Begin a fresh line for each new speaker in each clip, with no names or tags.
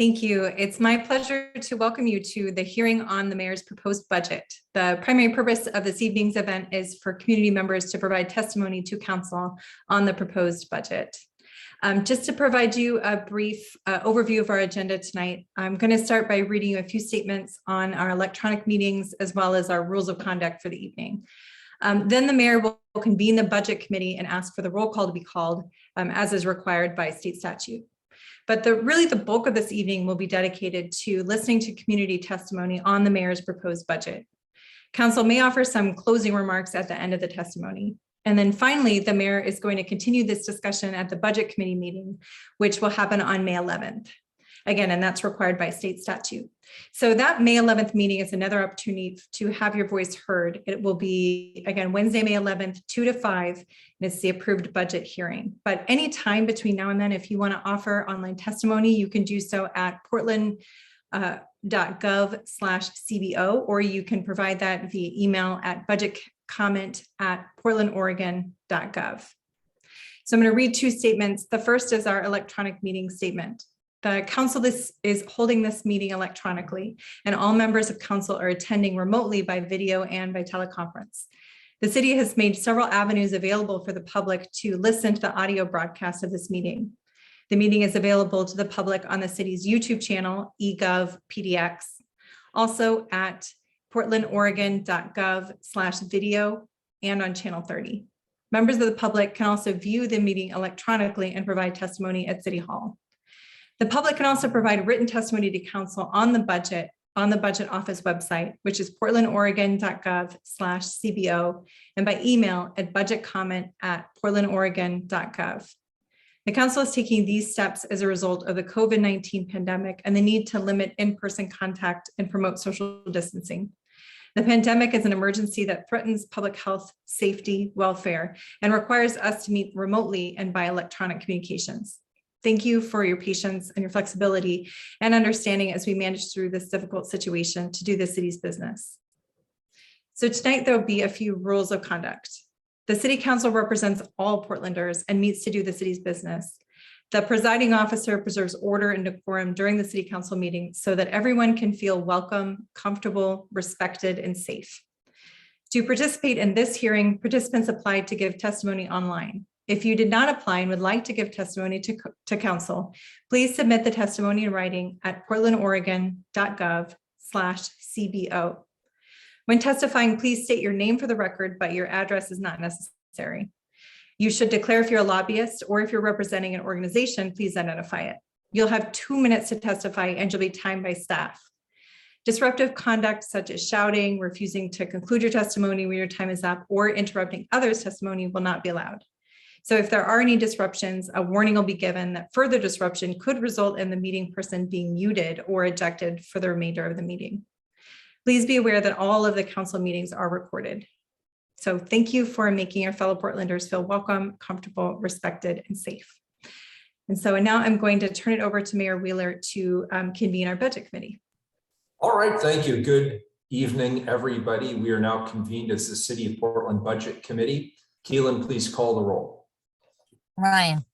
Thank you. It's my pleasure to welcome you to the hearing on the mayor's proposed budget. The primary purpose of this evening's event is for community members to provide testimony to council on the proposed budget. Just to provide you a brief overview of our agenda tonight, I'm going to start by reading you a few statements on our electronic meetings as well as our rules of conduct for the evening. Then the mayor will convene the budget committee and ask for the roll call to be called as is required by state statute. But really the bulk of this evening will be dedicated to listening to community testimony on the mayor's proposed budget. Council may offer some closing remarks at the end of the testimony. And then finally, the mayor is going to continue this discussion at the budget committee meeting, which will happen on May 11th. Again, and that's required by state statute. So that May 11th meeting is another opportunity to have your voice heard. It will be, again, Wednesday, May 11th, 2 to 5, and it's the approved budget hearing. But any time between now and then, if you want to offer online testimony, you can do so at portland.gov/CBO, or you can provide that via email at budgetcomment@portlandoregon.gov. So I'm going to read two statements. The first is our electronic meeting statement. The council is holding this meeting electronically, and all members of council are attending remotely by video and by teleconference. The city has made several avenues available for the public to listen to the audio broadcast of this meeting. The meeting is available to the public on the city's YouTube channel, eGovPDX, also at portlandoregon.gov/video and on channel 30. Members of the public can also view the meeting electronically and provide testimony at City Hall. The public can also provide written testimony to council on the budget office website, which is portlandoregon.gov/CBO, and by email at budgetcomment@portlandoregon.gov. The council is taking these steps as a result of the COVID-19 pandemic and the need to limit in-person contact and promote social distancing. The pandemic is an emergency that threatens public health, safety, welfare, and requires us to meet remotely and by electronic communications. Thank you for your patience and your flexibility and understanding as we manage through this difficult situation to do the city's business. So tonight there will be a few rules of conduct. The city council represents all Portlanders and meets to do the city's business. The presiding officer preserves order and decorum during the city council meeting so that everyone can feel welcome, comfortable, respected, and safe. To participate in this hearing, participants applied to give testimony online. If you did not apply and would like to give testimony to council, please submit the testimony in writing at portlandoregon.gov/CBO. When testifying, please state your name for the record, but your address is not necessary. You should declare if you're a lobbyist or if you're representing an organization, please identify it. You'll have 2 minutes to testify and you'll be timed by staff. Disruptive conduct such as shouting, refusing to conclude your testimony when your time is up, or interrupting others' testimony will not be allowed. So if there are any disruptions, a warning will be given that further disruption could result in the meeting person being muted or ejected for the remainder of the meeting. Please be aware that all of the council meetings are recorded. So thank you for making your fellow Portlanders feel welcome, comfortable, respected, and safe. And so now I'm going to turn it over to Mayor Wheeler to convene our budget committee.
All right, thank you. Good evening, everybody. We are now convened as the City of Portland Budget Committee. Keelan, please call the roll.
Ryan.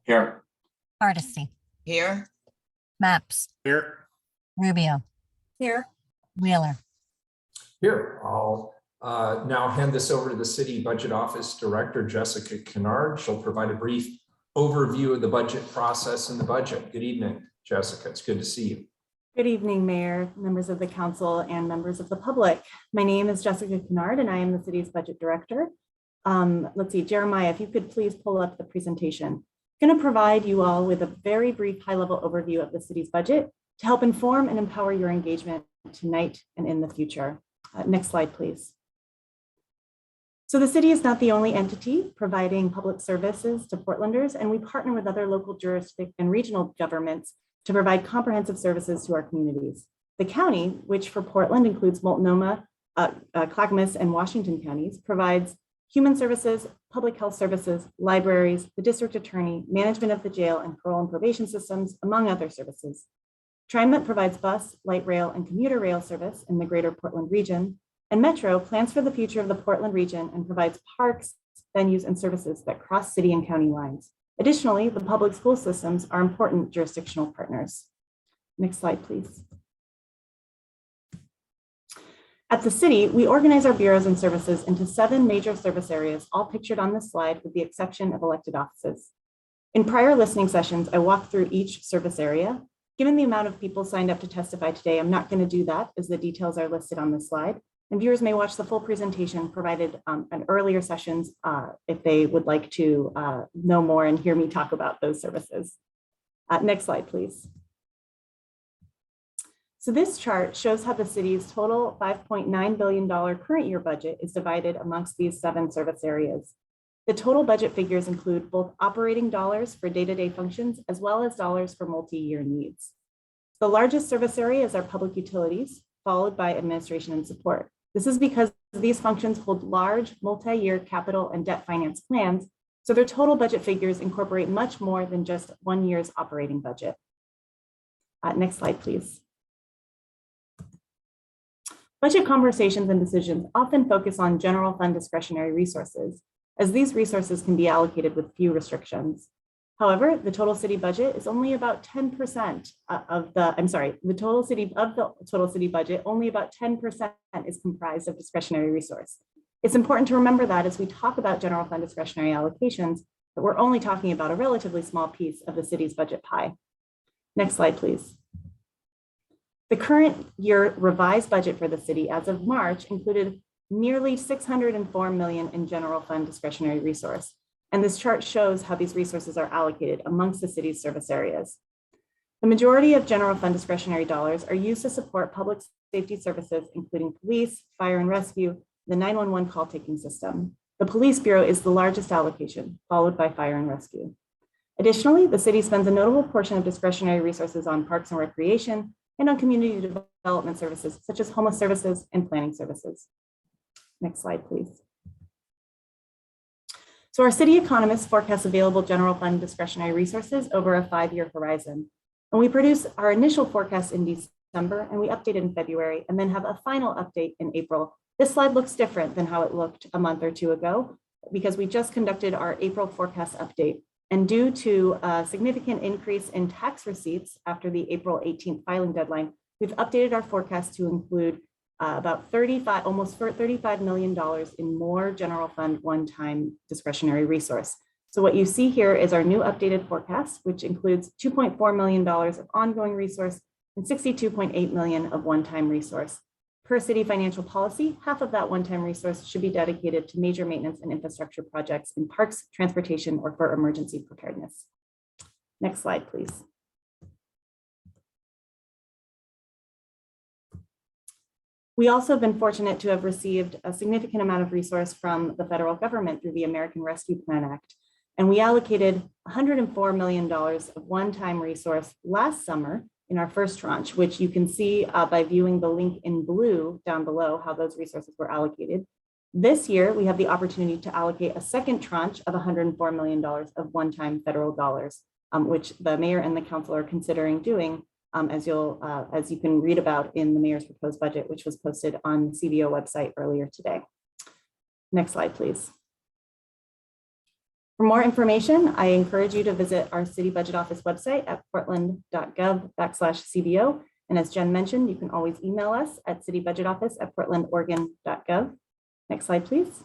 Here.
Hardesty.
Here.
Maps.
Here.
Rubio.
Here.
Wheeler.
Here, I'll now hand this over to the City Budget Office Director, Jessica Kennard. She'll provide a brief overview of the budget process and the budget. Good evening, Jessica. It's good to see you.
Good evening, Mayor, members of the council, and members of the public. My name is Jessica Kennard, and I am the city's budget director. Let's see, Jeremiah, if you could please pull up the presentation. I'm going to provide you all with a very brief high-level overview of the city's budget to help inform and empower your engagement tonight and in the future. Next slide, please. So the city is not the only entity providing public services to Portlanders, and we partner with other local jurisdiction and regional governments to provide comprehensive services to our communities. The county, which for Portland includes Multnomah, Clackamas, and Washington counties, provides human services, public health services, libraries, the district attorney, management of the jail and parole and probation systems, among other services. TriMet provides bus, light rail, and commuter rail service in the greater Portland region, and Metro plans for the future of the Portland region and provides parks, venues, and services that cross city and county lines. Additionally, the public school systems are important jurisdictional partners. Next slide, please. At the city, we organize our bureaus and services into 7 major service areas, all pictured on this slide with the exception of elected offices. In prior listening sessions, I walked through each service area. Given the amount of people signed up to testify today, I'm not going to do that as the details are listed on this slide. And viewers may watch the full presentation provided in earlier sessions if they would like to know more and hear me talk about those services. Next slide, please. So this chart shows how the city's total $5.9 billion current year budget is divided amongst these 7 service areas. The total budget figures include both operating dollars for day-to-day functions as well as dollars for multi-year needs. The largest service area is our public utilities, followed by administration and support. This is because these functions hold large multi-year capital and debt finance plans, so their total budget figures incorporate much more than just 1 year's operating budget. Next slide, please. Budget conversations and decisions often focus on general fund discretionary resources, as these resources can be allocated with few restrictions. However, the total city budget is only about 10% of the total city budget, only about 10% is comprised of discretionary resource. It's important to remember that as we talk about general fund discretionary allocations, that we're only talking about a relatively small piece of the city's budget pie. Next slide, please. The current year revised budget for the city as of March included nearly $604 million in general fund discretionary resource. And this chart shows how these resources are allocated amongst the city's service areas. The majority of general fund discretionary dollars are used to support public safety services, including police, fire and rescue, the 911 call taking system. The police bureau is the largest allocation, followed by fire and rescue. Additionally, the city spends a notable portion of discretionary resources on parks and recreation and on community development services, such as homeless services and planning services. Next slide, please. So our city economists forecast available general fund discretionary resources over a 5-year horizon. And we produce our initial forecast in December and we update it in February and then have a final update in April. This slide looks different than how it looked a month or 2 ago because we just conducted our April forecast update. And due to a significant increase in tax receipts after the April 18th filing deadline, we've updated our forecast to include almost $35 million in more general fund one-time discretionary resource. So what you see here is our new updated forecast, which includes $2.4 million of ongoing resource and $62.8 million of one-time resource. Per city financial policy, half of that one-time resource should be dedicated to major maintenance and infrastructure projects in parks, transportation, or for emergency preparedness. Next slide, please. We also have been fortunate to have received a significant amount of resource from the federal government through the American Rescue Plan Act. And we allocated $104 million of one-time resource last summer in our first tranche, which you can see by viewing the link in blue down below how those resources were allocated. This year, we have the opportunity to allocate a second tranche of $104 million of one-time federal dollars, which the mayor and the council are considering doing, as you can read about in the mayor's proposed budget, which was posted on the CBO website earlier today. Next slide, please. For more information, I encourage you to visit our city budget office website at portland.gov/CBO. And as Jen mentioned, you can always email us at citybudgetofice@portlandoregon.gov. Next slide, please.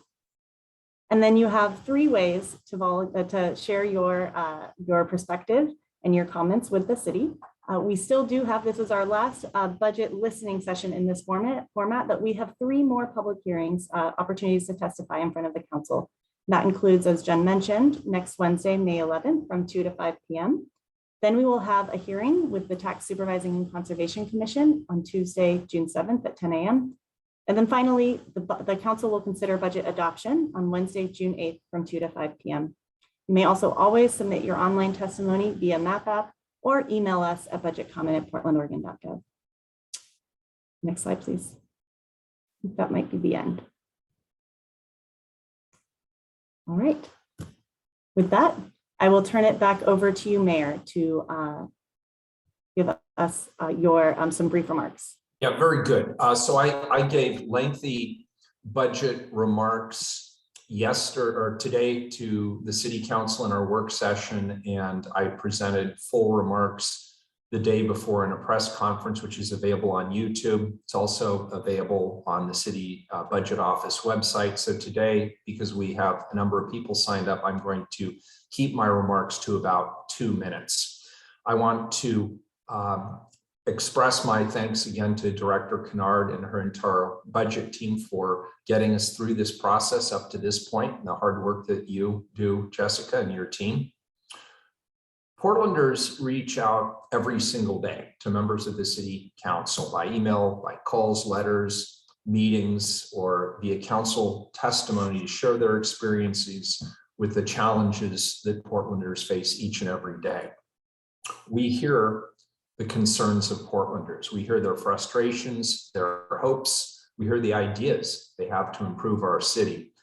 And then you have 3 ways to share your perspective and your comments with the city. We still do have, this is our last budget listening session in this format, but we have 3 more public hearings, opportunities to testify in front of the council. That includes, as Jen mentioned, next Wednesday, May 11th from 2 to 5 p.m. Then we will have a hearing with the Tax Supervising and Conservation Commission on Tuesday, June 7th at 10 a.m. And then finally, the council will consider budget adoption on Wednesday, June 8th from 2 to 5 p.m. You may also always submit your online testimony via MAP app or email us at budgetcomment@portlandoregon.gov. Next slide, please. That might be the end. All right. With that, I will turn it back over to you, Mayor, to give us some brief remarks.
Yeah, very good. So I gave lengthy budget remarks today to the city council in our work session, and I presented full remarks the day before in a press conference, which is available on YouTube. It's also available on the city budget office website. So today, because we have a number of people signed up, I'm going to keep my remarks to about 2 minutes. I want to express my thanks again to Director Kennard and her entire budget team for getting us through this process up to this point, and the hard work that you do, Jessica, and your team. Portlanders reach out every single day to members of the city council by email, by calls, letters, meetings, or via council testimony to share their experiences with the challenges that Portlanders face each and every day. We hear the concerns of Portlanders. We hear their frustrations, their hopes. We hear the ideas they have to improve our city.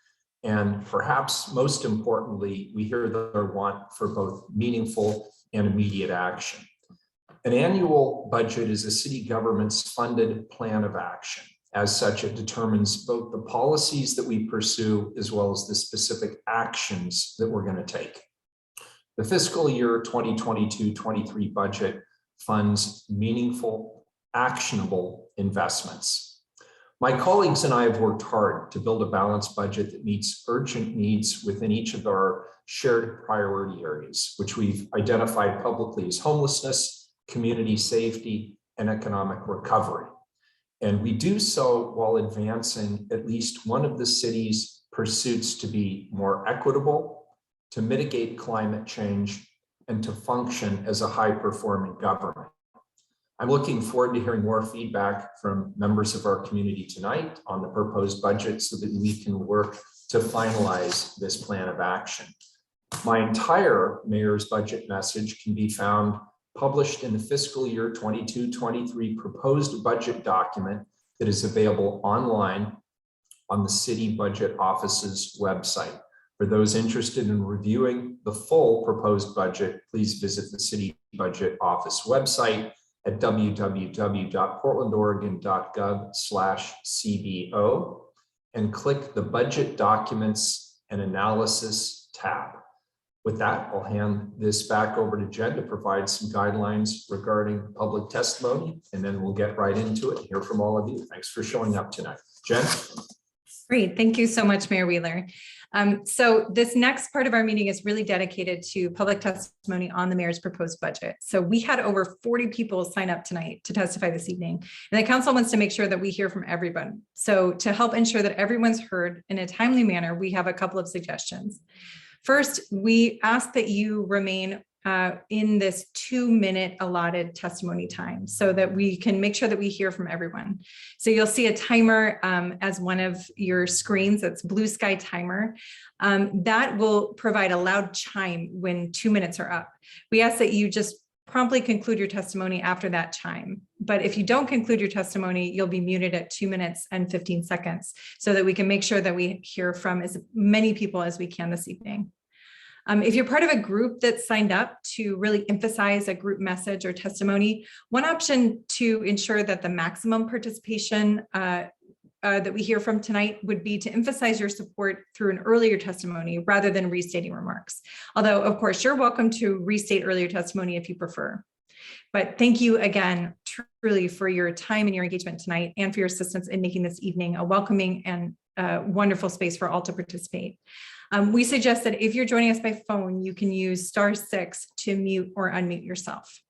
And perhaps most importantly, we hear their want for both meaningful and immediate action. An annual budget is a city government's funded plan of action. As such, it determines both the policies that we pursue as well as the specific actions that we're going to take. The fiscal year 2022-23 budget funds meaningful, actionable investments. My colleagues and I have worked hard to build a balanced budget that meets urgent needs within each of our shared priority areas, which we've identified publicly as homelessness, community safety, and economic recovery. And we do so while advancing at least one of the city's pursuits to be more equitable, to mitigate climate change, and to function as a high-performing government. I'm looking forward to hearing more feedback from members of our community tonight on the proposed budget so that we can work to finalize this plan of action. My entire mayor's budget message can be found published in the fiscal year 22-23 proposed budget document that is available online on the city budget office's website. For those interested in reviewing the full proposed budget, please visit the city budget office website at www.portlandoregon.gov/CBO and click the Budget Documents and Analysis tab. With that, I'll hand this back over to Jen to provide some guidelines regarding public testimony, and then we'll get right into it and hear from all of you. Thanks for showing up tonight. Jen?
Great. Thank you so much, Mayor Wheeler. So this next part of our meeting is really dedicated to public testimony on the mayor's proposed budget. So we had over 40 people sign up tonight to testify this evening, and the council wants to make sure that we hear from everyone. So to help ensure that everyone's heard in a timely manner, we have a couple of suggestions. First, we ask that you remain in this 2-minute allotted testimony time so that we can make sure that we hear from everyone. So you'll see a timer as one of your screens. That's Blue Sky Timer. That will provide a loud chime when 2 minutes are up. We ask that you just promptly conclude your testimony after that chime. But if you don't conclude your testimony, you'll be muted at 2 minutes and 15 seconds so that we can make sure that we hear from as many people as we can this evening. If you're part of a group that signed up to really emphasize a group message or testimony, one option to ensure that the maximum participation that we hear from tonight would be to emphasize your support through an earlier testimony rather than restating remarks. Although, of course, you're welcome to restate earlier testimony if you prefer. But thank you again, truly, for your time and your engagement tonight and for your assistance in making this evening a welcoming and wonderful space for all to participate. We suggest that if you're joining us by phone, you can use *6 to mute or unmute yourself.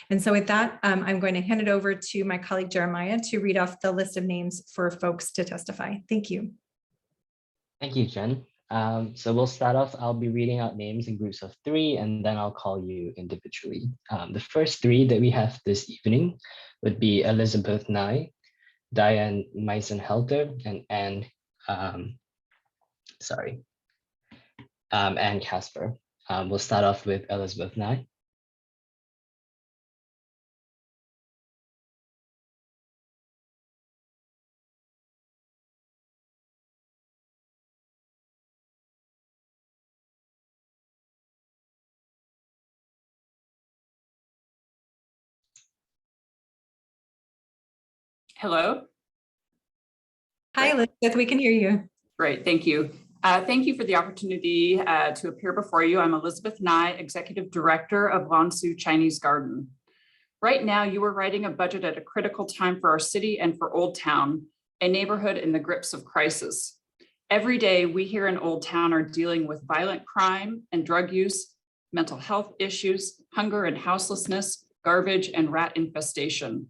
And so with that, I'm going to hand it over to my colleague Jeremiah to read off the list of names for folks to testify. Thank you.
Thank you, Jen. So we'll start off. I'll be reading out names in groups of 3, and then I'll call you individually. The first 3 that we have this evening would be Elizabeth Nye, Diane Meisenhelter, and Anne Casper. We'll start off with Elizabeth Nye.
Hello.
Hi, Elizabeth, we can hear you.
Great, thank you. Thank you for the opportunity to appear before you. I'm Elizabeth Nye, Executive Director of Lansu Chinese Garden. Right now, you are writing a budget at a critical time for our city and for Old Town, a neighborhood in the grips of crisis. Every day, we here in Old Town are dealing with violent crime and drug use, mental health issues, hunger and houselessness, garbage, and rat infestation.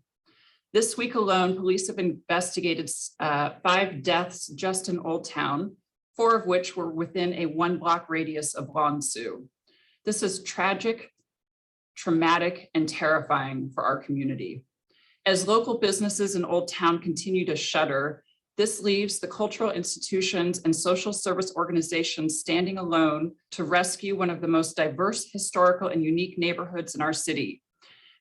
This week alone, police have investigated 5 deaths just in Old Town, 4 of which were within a 1-block radius of Lansu. This is tragic, traumatic, and terrifying for our community. As local businesses in Old Town continue to shutter, this leaves the cultural institutions and social service organizations standing alone to rescue one of the most diverse, historical, and unique neighborhoods in our city.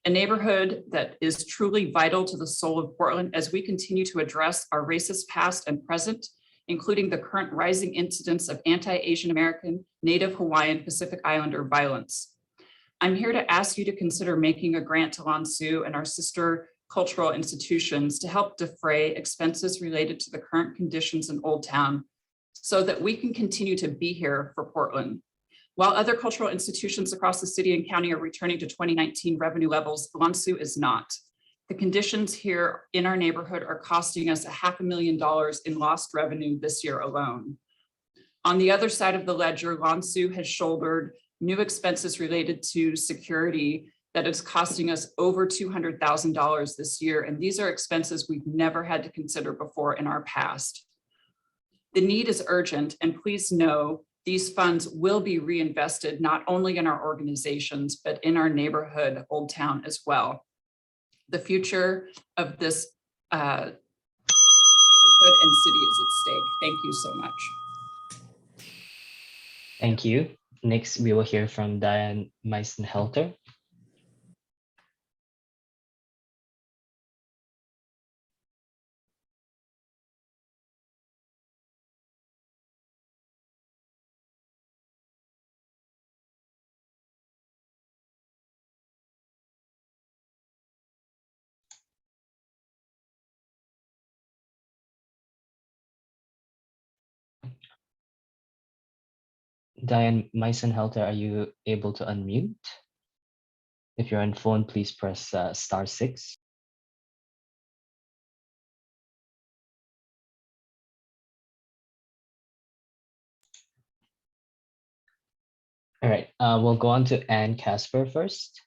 A neighborhood that is truly vital to the soul of Portland as we continue to address our racist past and present, including the current rising incidence of anti-Asian American, Native Hawaiian, Pacific Islander violence. I'm here to ask you to consider making a grant to Lansu and our sister cultural institutions to help defray expenses related to the current conditions in Old Town so that we can continue to be here for Portland. While other cultural institutions across the city and county are returning to 2019 revenue levels, Lansu is not. The conditions here in our neighborhood are costing us $500,000 in lost revenue this year alone. On the other side of the ledger, Lansu has shouldered new expenses related to security that is costing us over $200,000 this year. And these are expenses we've never had to consider before in our past. The need is urgent, and please know these funds will be reinvested not only in our organizations, but in our neighborhood, Old Town as well. The future of this neighborhood and city is at stake. Thank you so much.
Thank you. Next, we will hear from Diane Meisenhelter. Diane Meisenhelter, are you able to unmute? If you're on phone, please press *6. All right, we'll go on to Ann Casper first.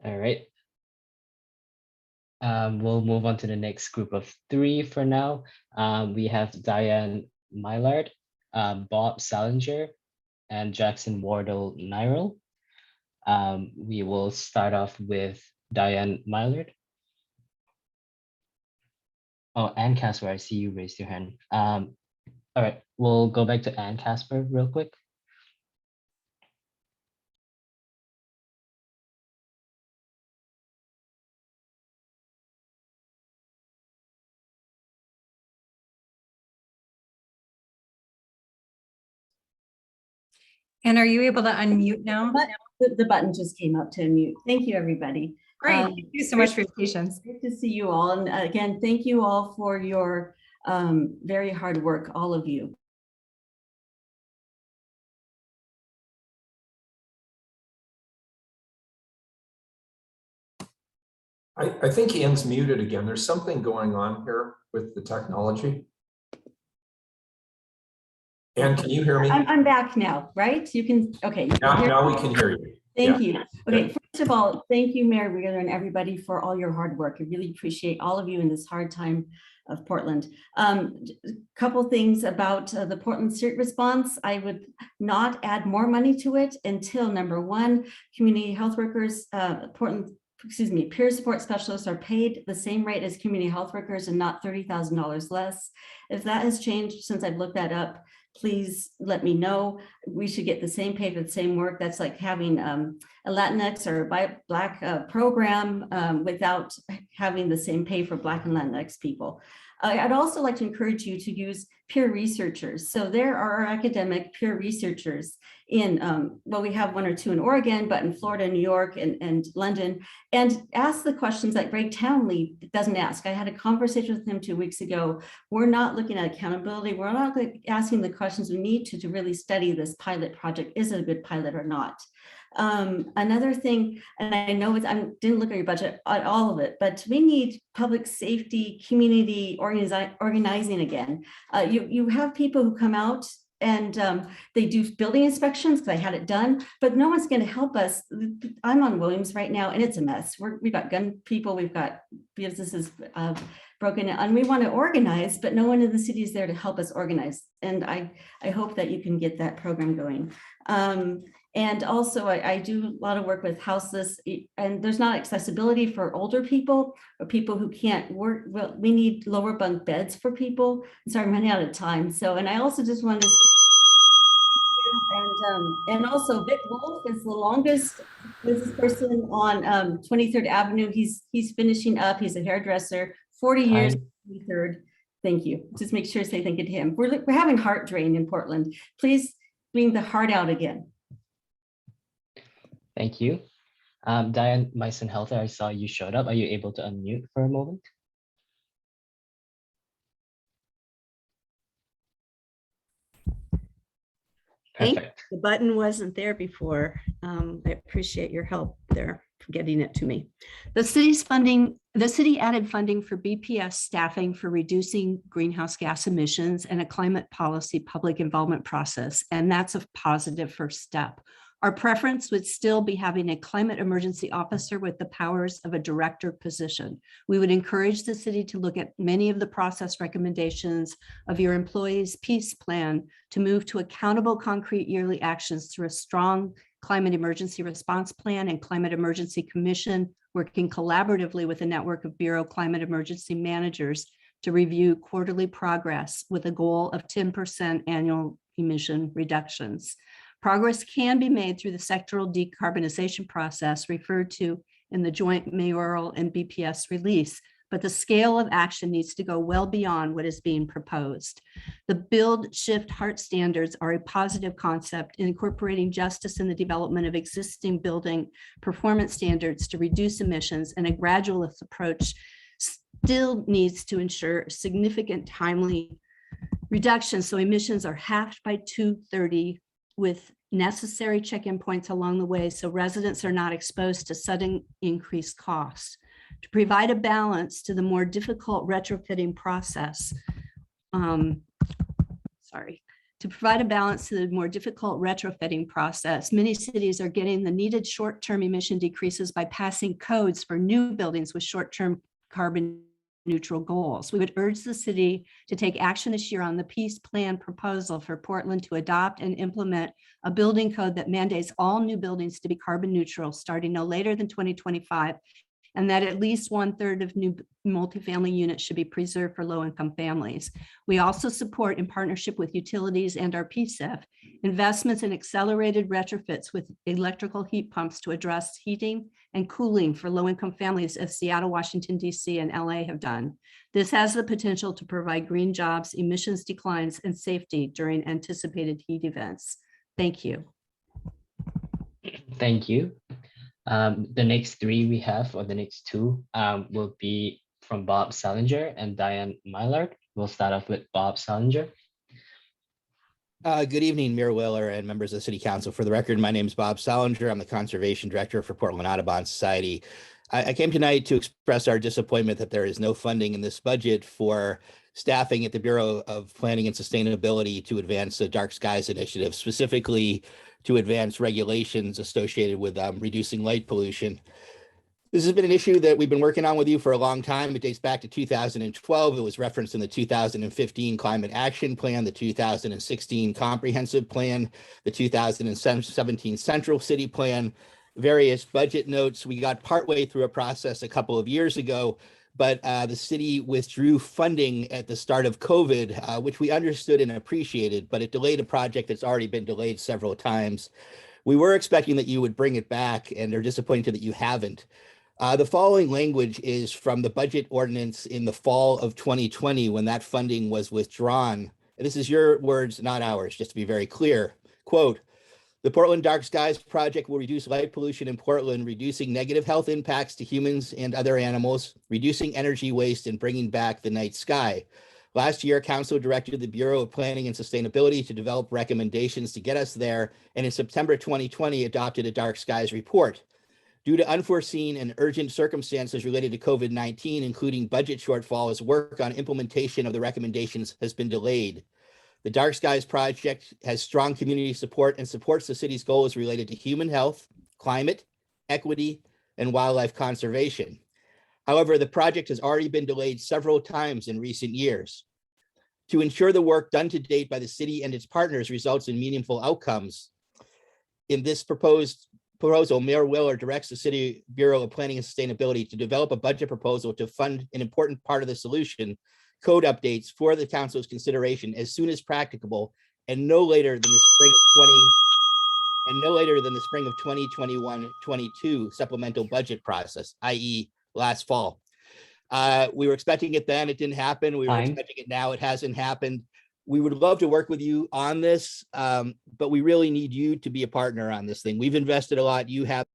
All right. We'll move on to the next group of 3 for now. We have Diane Mylard, Bob Salinger, and Jackson Wardle Nyril. We will start off with Diane Mylard. Oh, Ann Casper, I see you raised your hand. All right, we'll go back to Ann Casper real quick.
And are you able to unmute now?
The button just came up to unmute. Thank you, everybody.
Great. Thank you so much for your patience.
Great to see you all. And again, thank you all for your very hard work, all of you.
I think Ann's muted again. There's something going on here with the technology. Ann, can you hear me?
I'm back now, right? You can, okay.
Now we can hear you.
Thank you. Okay, first of all, thank you, Mayor Wheeler, and everybody for all your hard work. I really appreciate all of you in this hard time of Portland. Couple things about the Portland Street response. I would not add more money to it until number 1, community health workers, peer support specialists are paid the same rate as community health workers and not $30,000 less. If that has changed since I've looked that up, please let me know. We should get the same pay for the same work. That's like having a Latinx or Black program without having the same pay for Black and Latinx people. I'd also like to encourage you to use peer researchers. So there are our academic peer researchers in, well, we have one or two in Oregon, but in Florida, New York, and London, and ask the questions that Greg Townley doesn't ask. I had a conversation with him 2 weeks ago. We're not looking at accountability. We're not asking the questions we need to really study this pilot project. Is it a good pilot or not? Another thing, and I know I didn't look at your budget at all of it, but we need public safety, community organizing again. You have people who come out and they do building inspections, because I had it done, but no one's going to help us. I'm on Williams right now and it's a mess. We've got gun people, we've got businesses broken, and we want to organize, but no one in the city is there to help us organize. And I hope that you can get that program going. And also I do a lot of work with houseless, and there's not accessibility for older people or people who can't work. Well, we need lower bunk beds for people. Sorry, I'm running out of time. So, and I also just wanted to and also Vic Wolf is the longest business person on 23rd Avenue. He's finishing up. He's a hairdresser, 40 years. 23rd. Thank you. Just make sure to say thank you to him. We're having heart drain in Portland. Please bring the heart out again.
Thank you. Diane Meisenhelter, I saw you showed up. Are you able to unmute for a moment? Perfect.
The button wasn't there before. I appreciate your help there for getting it to me. The city added funding for BPS staffing for reducing greenhouse gas emissions and a climate policy public involvement process, and that's a positive first step. Our preference would still be having a climate emergency officer with the powers of a director position. We would encourage the city to look at many of the process recommendations of your employees' peace plan to move to accountable concrete yearly actions through a strong climate emergency response plan and climate emergency commission, working collaboratively with a network of Bureau climate emergency managers to review quarterly progress with a goal of 10% annual emission reductions. Progress can be made through the sectoral decarbonization process referred to in the joint mayoral and BPS release, but the scale of action needs to go well beyond what is being proposed. The Build, Shift, Heart standards are a positive concept in incorporating justice in the development of existing building performance standards to reduce emissions, and a gradualist approach still needs to ensure significant timely reductions so emissions are halved by 2030, with necessary check-in points along the way so residents are not exposed to sudden increased costs. To provide a balance to the more difficult retrofitting process, many cities are getting the needed short-term emission decreases by passing codes for new buildings with short-term carbon neutral goals. We would urge the city to take action this year on the peace plan proposal for Portland to adopt and implement a building code that mandates all new buildings to be carbon neutral starting no later than 2025, and that at least 1/3 of new multifamily units should be preserved for low-income families. We also support, in partnership with utilities and our PSEF, investments in accelerated retrofits with electrical heat pumps to address heating and cooling for low-income families, as Seattle, Washington, D.C., and LA have done. This has the potential to provide green jobs, emissions declines, and safety during anticipated heat events. Thank you.
Thank you. The next three we have, or the next two, will be from Bob Salinger and Diane Mylard. We'll start off with Bob Salinger.
Good evening, Mayor Willer and members of the City Council. For the record, my name is Bob Salinger. I'm the Conservation Director for Portland Audubon Society. I came tonight to express our disappointment that there is no funding in this budget for staffing at the Bureau of Planning and Sustainability to advance the Dark Skies Initiative, specifically to advance regulations associated with reducing light pollution. This has been an issue that we've been working on with you for a long time. It dates back to 2012. It was referenced in the 2015 Climate Action Plan, the 2016 Comprehensive Plan, the 2017 Central City Plan, various budget notes. We got partway through a process a couple of years ago, but the city withdrew funding at the start of COVID, which we understood and appreciated, but it delayed a project that's already been delayed several times. We were expecting that you would bring it back, and are disappointed that you haven't. The following language is from the budget ordinance in the fall of 2020, when that funding was withdrawn And this is your words, not ours, just to be very clear. Quote, the Portland Dark Skies Project will reduce light pollution in Portland, reducing negative health impacts to humans and other animals, reducing energy waste, and bringing back the night sky. Last year, Council directed the Bureau of Planning and Sustainability to develop recommendations to get us there, and in September 2020 adopted a Dark Skies report. Due to unforeseen and urgent circumstances related to COVID-19, including budget shortfalls, work on implementation of the recommendations has been delayed. The Dark Skies Project has strong community support and supports the city's goals related to human health, climate, equity, and wildlife conservation. However, the project has already been delayed several times in recent years. To ensure the work done to date by the city and its partners results in meaningful outcomes, in this proposal, Mayor Wheeler directs the City Bureau of Planning and Sustainability to develop a budget proposal to fund an important part of the solution, code updates for the council's consideration as soon as practicable, and no later than the spring of 2021-22 supplemental budget process, i.e. last fall. We were expecting it then, it didn't happen. We were expecting it now, it hasn't happened. We would love to work with you on this, but we really need you to be a partner on this thing. We've invested a lot, you have.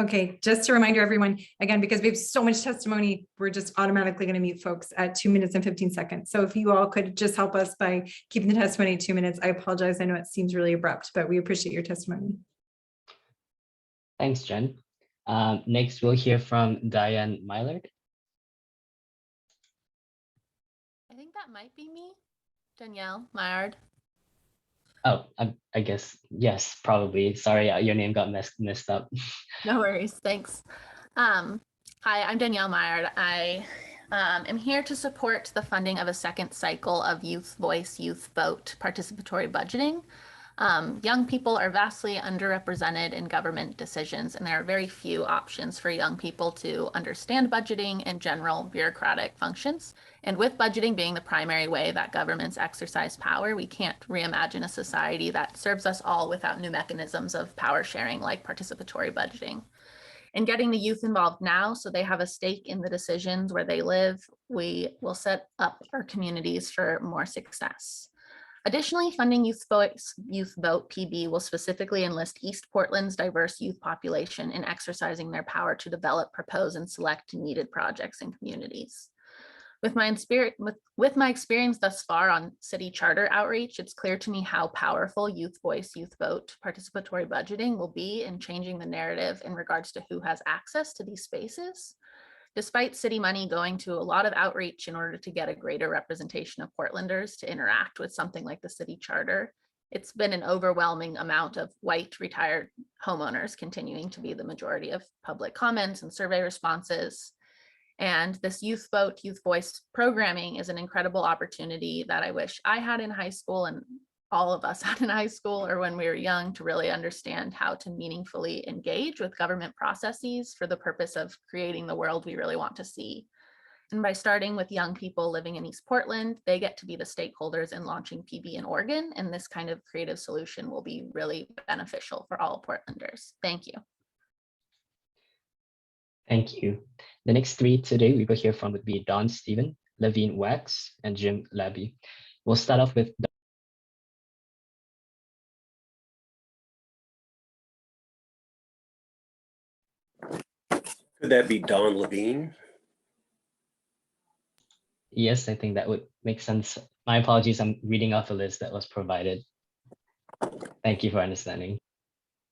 Okay, just a reminder, everyone, again, because we have so much testimony, we're just automatically going to mute folks at 2 minutes and 15 seconds. So if you all could just help us by keeping the testimony at 2 minutes, I apologize. I know it seems really abrupt, but we appreciate your testimony.
Thanks, Jen. Next, we'll hear from Diane Mylard.
I think that might be me, Danielle Mylard.
Oh, I guess, yes, probably. Sorry, your name got messed up.
No worries, thanks. Hi, I'm Danielle Mylard. I am here to support the funding of a second cycle of Youth Voice, Youth Vote participatory budgeting. Young people are vastly underrepresented in government decisions, and there are very few options for young people to understand budgeting and general bureaucratic functions. And with budgeting being the primary way that governments exercise power, we can't reimagine a society that serves us all without new mechanisms of power sharing like participatory budgeting. And getting the youth involved now so they have a stake in the decisions where they live, we will set up our communities for more success. Additionally, funding Youth Voice, Youth Vote PB will specifically enlist East Portland's diverse youth population in exercising their power to develop, propose, and select needed projects and communities. With my experience thus far on city charter outreach, it's clear to me how powerful Youth Voice, Youth Vote participatory budgeting will be in changing the narrative in regards to who has access to these spaces. Despite city money going to a lot of outreach in order to get a greater representation of Portlanders to interact with something like the city charter, it's been an overwhelming amount of white retired homeowners continuing to be the majority of public comments and survey responses. And this Youth Vote, Youth Voice programming is an incredible opportunity that I wish I had in high school and all of us had in high school or when we were young to really understand how to meaningfully engage with government processes for the purpose of creating the world we really want to see. And by starting with young people living in East Portland, they get to be the stakeholders in launching PB in Oregon, and this kind of creative solution will be really beneficial for all Portlanders. Thank you.
Thank you. The next three today we will hear from would be Don Stephen, Levine Wax, and Jim Labby. We'll start off with
Could that be Don Levine?
Yes, I think that would make sense. My apologies, I'm reading off a list that was provided. Thank you for understanding.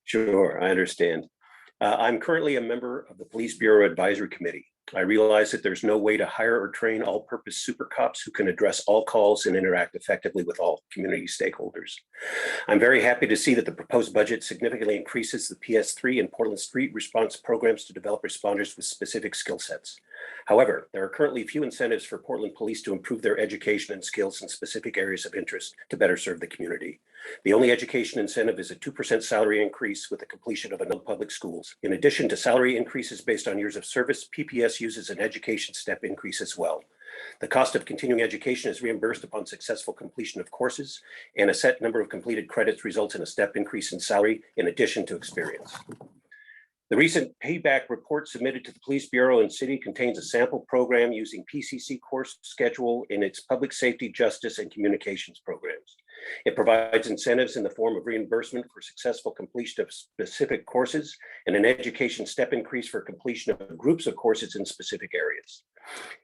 Sure, I understand. I'm currently a member of the Police Bureau Advisory Committee. I realize that there's no way to hire or train all-purpose super cops who can address all calls and interact effectively with all community stakeholders. I'm very happy to see that the proposed budget significantly increases the PS3 and Portland Street response programs to develop responders with specific skill sets. However, there are currently few incentives for Portland police to improve their education and skills in specific areas of interest to better serve the community. The only education incentive is a 2% salary increase with the completion of adult public schools. In addition to salary increases based on years of service, PPS uses an education step increase as well. The cost of continuing education is reimbursed upon successful completion of courses, and a set number of completed credits results in a step increase in salary in addition to experience. The recent payback report submitted to the Police Bureau and City contains a sample program using PCC course schedule in its public safety, justice, and communications programs. It provides incentives in the form of reimbursement for successful completion of specific courses and an education step increase for completion of groups of courses in specific areas.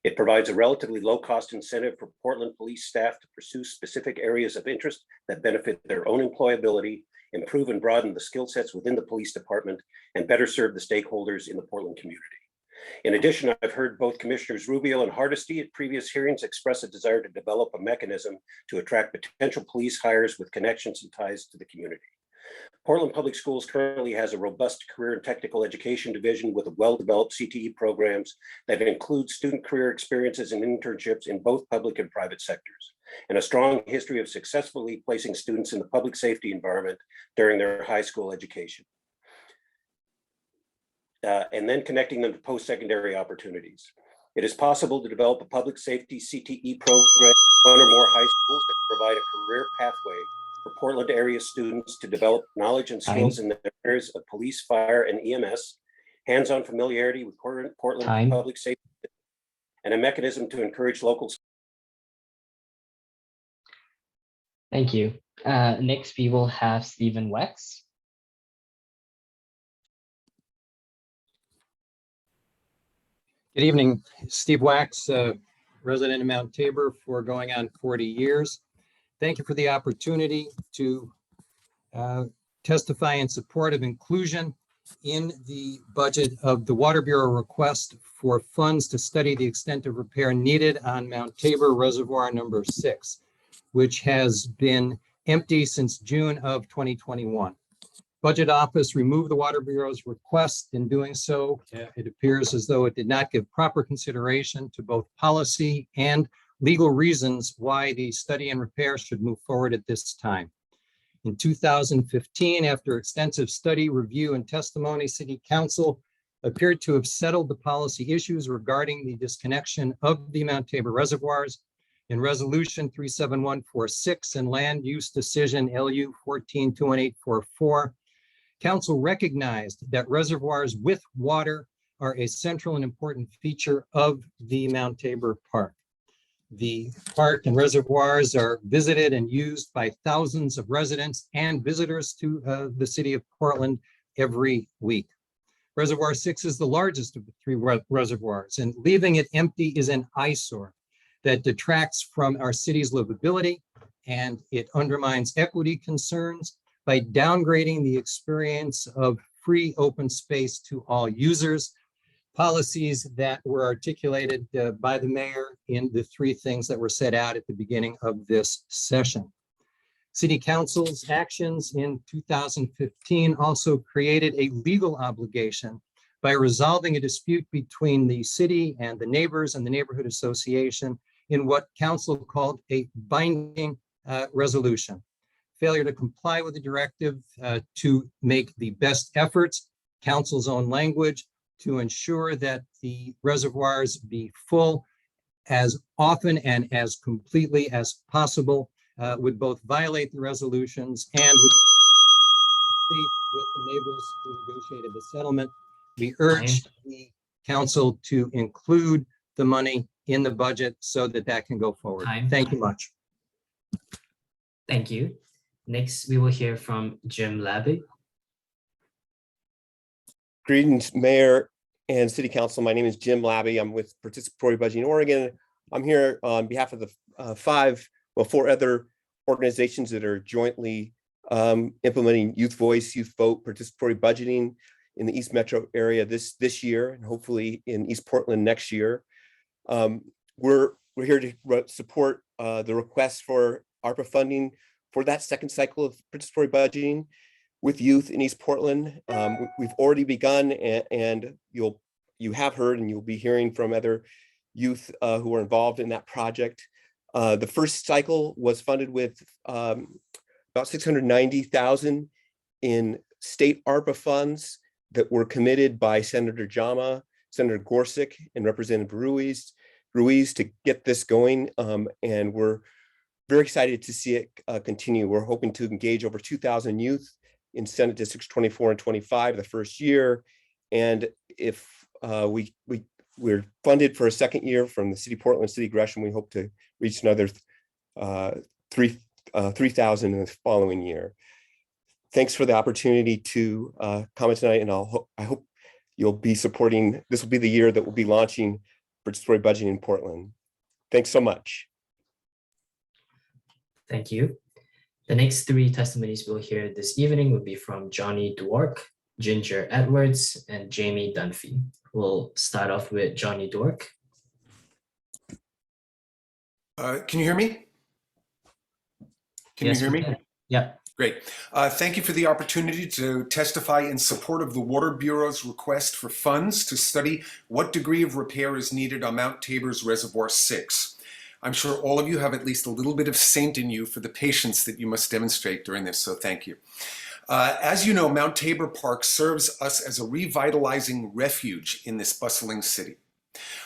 It provides a relatively low-cost incentive for Portland police staff to pursue specific areas of interest that benefit their own employability, improve and broaden the skill sets within the police department, and better serve the stakeholders in the Portland community. In addition, I've heard both Commissioners Rubio and Hardesty at previous hearings express a desire to develop a mechanism to attract potential police hires with connections and ties to the community. Portland Public Schools currently has a robust career and technical education division with well-developed CTE programs that include student career experiences and internships in both public and private sectors, and a strong history of successfully placing students in the public safety environment during their high school education. And then connecting them to post-secondary opportunities. It is possible to develop a public safety CTE program in one or more high schools that provide a career pathway for Portland area students to develop knowledge and skills in the areas of police, fire, and EMS, hands-on familiarity with Portland public safety, and a mechanism to encourage local.
Thank you. Next, we will have Stephen Wex.
Good evening, Steve Wax, resident of Mount Tabor for going on 40 years. Thank you for the opportunity to testify in support of inclusion in the budget of the Water Bureau request for funds to study the extent of repair needed on Mount Tabor Reservoir number 6, which has been empty since June of 2021. Budget Office removed the Water Bureau's request. In doing so, it appears as though it did not give proper consideration to both policy and legal reasons why the study and repair should move forward at this time. In 2015, after extensive study, review, and testimony, City Council appeared to have settled the policy issues regarding the disconnection of the Mount Tabor reservoirs. In Resolution 37146 and Land Use Decision LU 14-21844, Council recognized that reservoirs with water are a central and important feature of the Mount Tabor Park. The park and reservoirs are visited and used by thousands of residents and visitors to the city of Portland every week. Reservoir 6 is the largest of the three reservoirs, and leaving it empty is an eyesore that detracts from our city's livability, and it undermines equity concerns by downgrading the experience of free open space to all users, policies that were articulated by the mayor in the three things that were set out at the beginning of this session. City Council's actions in 2015 also created a legal obligation by resolving a dispute between the city and the neighbors and the neighborhood association in what Council called a binding resolution. Failure to comply with the directive to make the best efforts, Council's own language, to ensure that the reservoirs be full as often and as completely as possible would both violate the resolutions and would with the neighbors who negotiated the settlement. We urge the council to include the money in the budget so that that can go forward. Thank you much.
Thank you. Next, we will hear from Jim Labby.
Greetings, Mayor and City Council. My name is Jim Labby. I'm with Participatory Budgeting Oregon. I'm here on behalf of the four other organizations that are jointly implementing Youth Voice, Youth Vote, Participatory Budgeting in the East Metro area this year, and hopefully in East Portland next year. We're here to support the request for ARPA funding for that second cycle of participatory budgeting with youth in East Portland. We've already begun, and you have heard and you'll be hearing from other youth who are involved in that project. The first cycle was funded with about $690,000 in state ARPA funds that were committed by Senator Jama, Senator Gorsuch, and Representative Ruiz to get this going. And we're very excited to see it continue. We're hoping to engage over 2,000 youth in Senate Districts 24 and 25 the first year, And if we're funded for a second year from the City of Portland, City of Gresham, we hope to reach another 3,000 in the following year. Thanks for the opportunity to comment tonight, and I hope you'll be supporting. This will be the year that we'll be launching participatory budgeting in Portland. Thanks so much.
Thank you. The next three testimonies we'll hear this evening will be from Johnny Dwork, Ginger Edwards, and Jamie Dunphy. We'll start off with Johnny Dwork.
Can you hear me? Can you hear me?
Yeah.
Great. Thank you for the opportunity to testify in support of the Water Bureau's request for funds to study what degree of repair is needed on Mount Tabor's Reservoir 6. I'm sure all of you have at least a little bit of saint in you for the patience that you must demonstrate during this, so thank you. As you know, Mount Tabor Park serves us as a revitalizing refuge in this bustling city.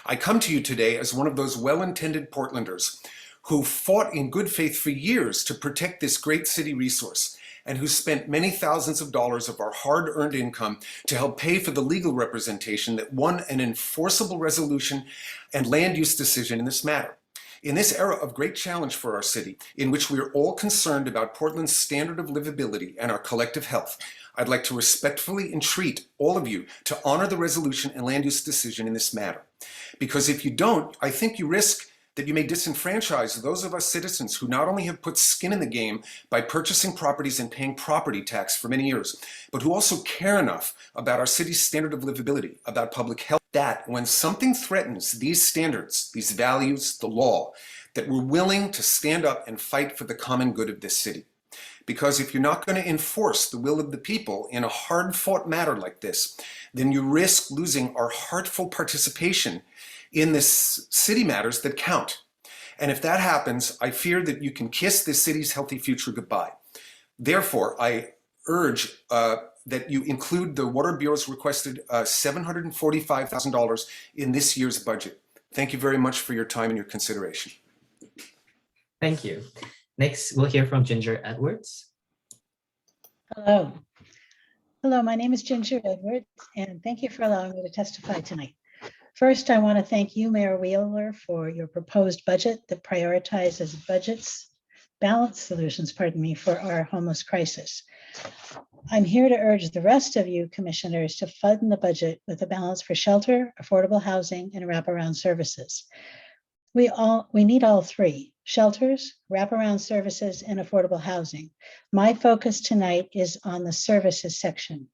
I come to you today as one of those well-intended Portlanders who fought in good faith for years to protect this great city resource, and who spent many thousands of dollars of our hard-earned income to help pay for the legal representation that won an enforceable resolution and land use decision in this matter. In this era of great challenge for our city, in which we are all concerned about Portland's standard of livability and our collective health, I'd like to respectfully entreat all of you to honor the resolution and land use decision in this matter. Because if you don't, I think you risk that you may disenfranchise those of us citizens who not only have put skin in the game by purchasing properties and paying property tax for many years, but who also care enough about our city's standard of livability, about public health, that when something threatens these standards, these values, the law, that we're willing to stand up and fight for the common good of this city. Because if you're not going to enforce the will of the people in a hard-fought matter like this, then you risk losing our heartful participation in this city matters that count. And if that happens, I fear that you can kiss this city's healthy future goodbye. Therefore, I urge that you include the Water Bureau's requested $745,000 in this year's budget. Thank you very much for your time and your consideration.
Thank you. Next, we'll hear from Ginger Edwards.
Hello. Hello, my name is Ginger Edwards, and thank you for allowing me to testify tonight. First, I want to thank you, Mayor Wheeler, for your proposed budget that prioritizes balanced solutions, for our homeless crisis. I'm here to urge the rest of you commissioners to fund the budget with a balance for shelter, affordable housing, and wraparound services. We need all three: shelters, wraparound services, and affordable housing. My focus tonight is on the services section.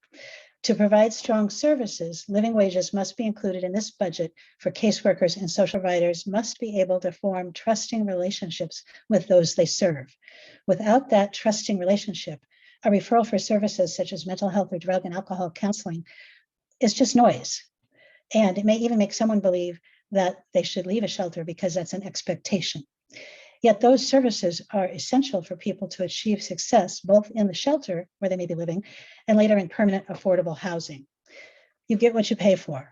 To provide strong services, living wages must be included in this budget for caseworkers, and social providers must be able to form trusting relationships with those they serve. Without that trusting relationship, a referral for services such as mental health or drug and alcohol counseling is just noise. And it may even make someone believe that they should leave a shelter because that's an expectation. Yet those services are essential for people to achieve success, both in the shelter where they may be living and later in permanent affordable housing. You get what you pay for.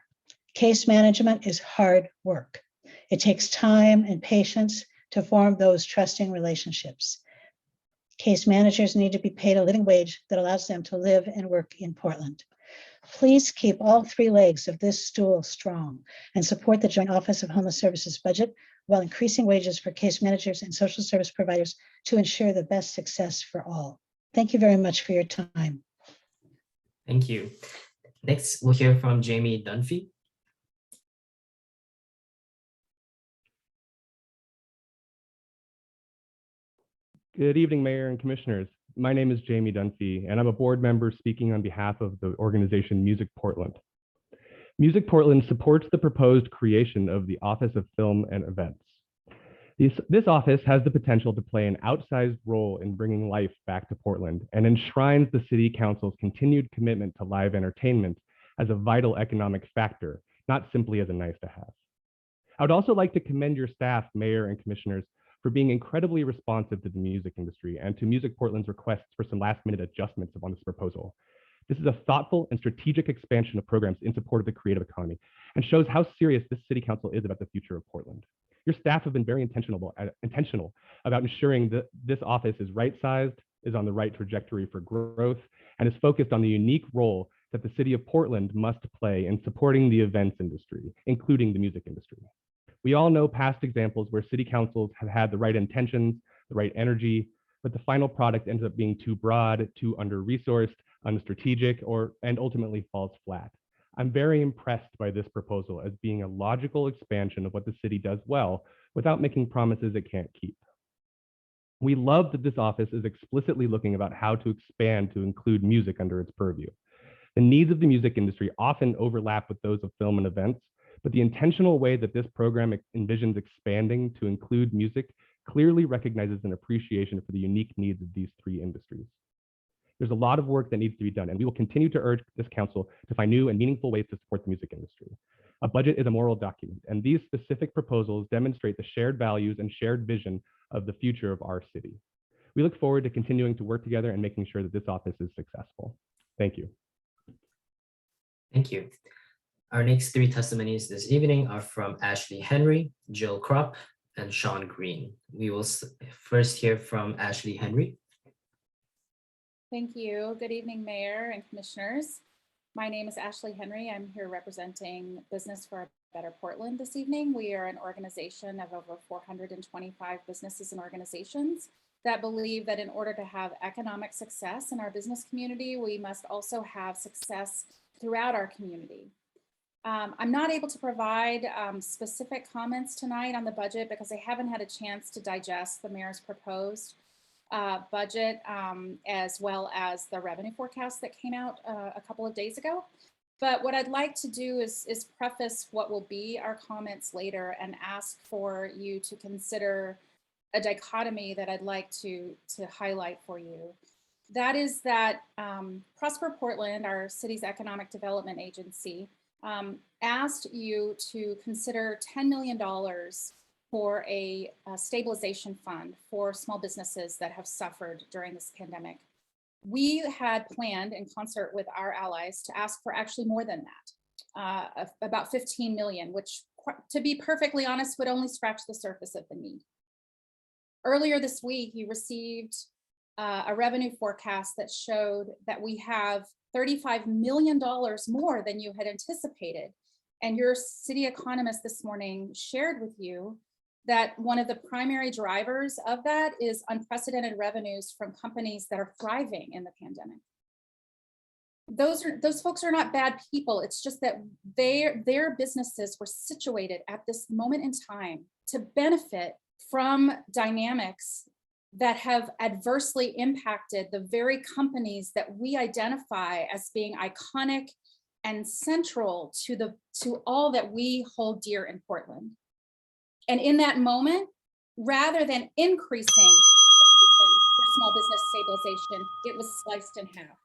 Case management is hard work. It takes time and patience to form those trusting relationships. Case managers need to be paid a living wage that allows them to live and work in Portland. Please keep all three legs of this stool strong and support the Joint Office of Homeless Services budget while increasing wages for case managers and social service providers to ensure the best success for all. Thank you very much for your time.
Thank you. Next, we'll hear from Jamie Dunphy.
Good evening, Mayor and Commissioners. My name is Jamie Dunphy, and I'm a board member speaking on behalf of the organization Music Portland. Music Portland supports the proposed creation of the Office of Film and Events. This office has the potential to play an outsized role in bringing life back to Portland and enshrines the City Council's continued commitment to live entertainment as a vital economic factor, not simply as a nice to have. I would also like to commend your staff, Mayor and Commissioners, for being incredibly responsive to the music industry and to Music Portland's requests for some last-minute adjustments on this proposal. This is a thoughtful and strategic expansion of programs in support of the creative economy and shows how serious this City Council is about the future of Portland. Your staff have been very intentional about ensuring that this office is right-sized, is on the right trajectory for growth, and is focused on the unique role that the city of Portland must play in supporting the events industry, including the music industry. We all know past examples where city councils have had the right intentions, the right energy, but the final product ends up being too broad, too under-resourced, unstrategic, and ultimately falls flat. I'm very impressed by this proposal as being a logical expansion of what the city does well without making promises it can't keep. We love that this office is explicitly looking about how to expand to include music under its purview. The needs of the music industry often overlap with those of film and events, but the intentional way that this program envisions expanding to include music clearly recognizes an appreciation for the unique needs of these three industries. There's a lot of work that needs to be done, and we will continue to urge this council to find new and meaningful ways to support the music industry. A budget is a moral document, and these specific proposals demonstrate the shared values and shared vision of the future of our city. We look forward to continuing to work together and making sure that this office is successful. Thank you.
Thank you. Our next three testimonies this evening are from Ashley Henry, Jill Kropp, and Sean Green. We will first hear from Ashley Henry.
Thank you. Good evening, Mayor and Commissioners. My name is Ashley Henry. I'm here representing Business for a Better Portland this evening. We are an organization of over 425 businesses and organizations that believe that in order to have economic success in our business community, we must also have success throughout our community. I'm not able to provide specific comments tonight on the budget because I haven't had a chance to digest the mayor's proposed budget as well as the revenue forecast that came out a couple of days ago. But what I'd like to do is preface what will be our comments later and ask for you to consider a dichotomy that I'd like to highlight for you. That is that Prosper Portland, our city's economic development agency, asked you to consider $10 million for a stabilization fund for small businesses that have suffered during this pandemic. We had planned in concert with our allies to ask for actually more than that, about 15 million, which, to be perfectly honest, would only scratch the surface of the need. Earlier this week, you received a revenue forecast that showed that we have $35 million more than you had anticipated. And your city economist this morning shared with you that one of the primary drivers of that is unprecedented revenues from companies that are thriving in the pandemic. Those folks are not bad people. It's just that their businesses were situated at this moment in time to benefit from dynamics that have adversely impacted the very companies that we identify as being iconic and central to all that we hold dear in Portland. And in that moment, rather than increasing for small business stabilization, it was sliced in half.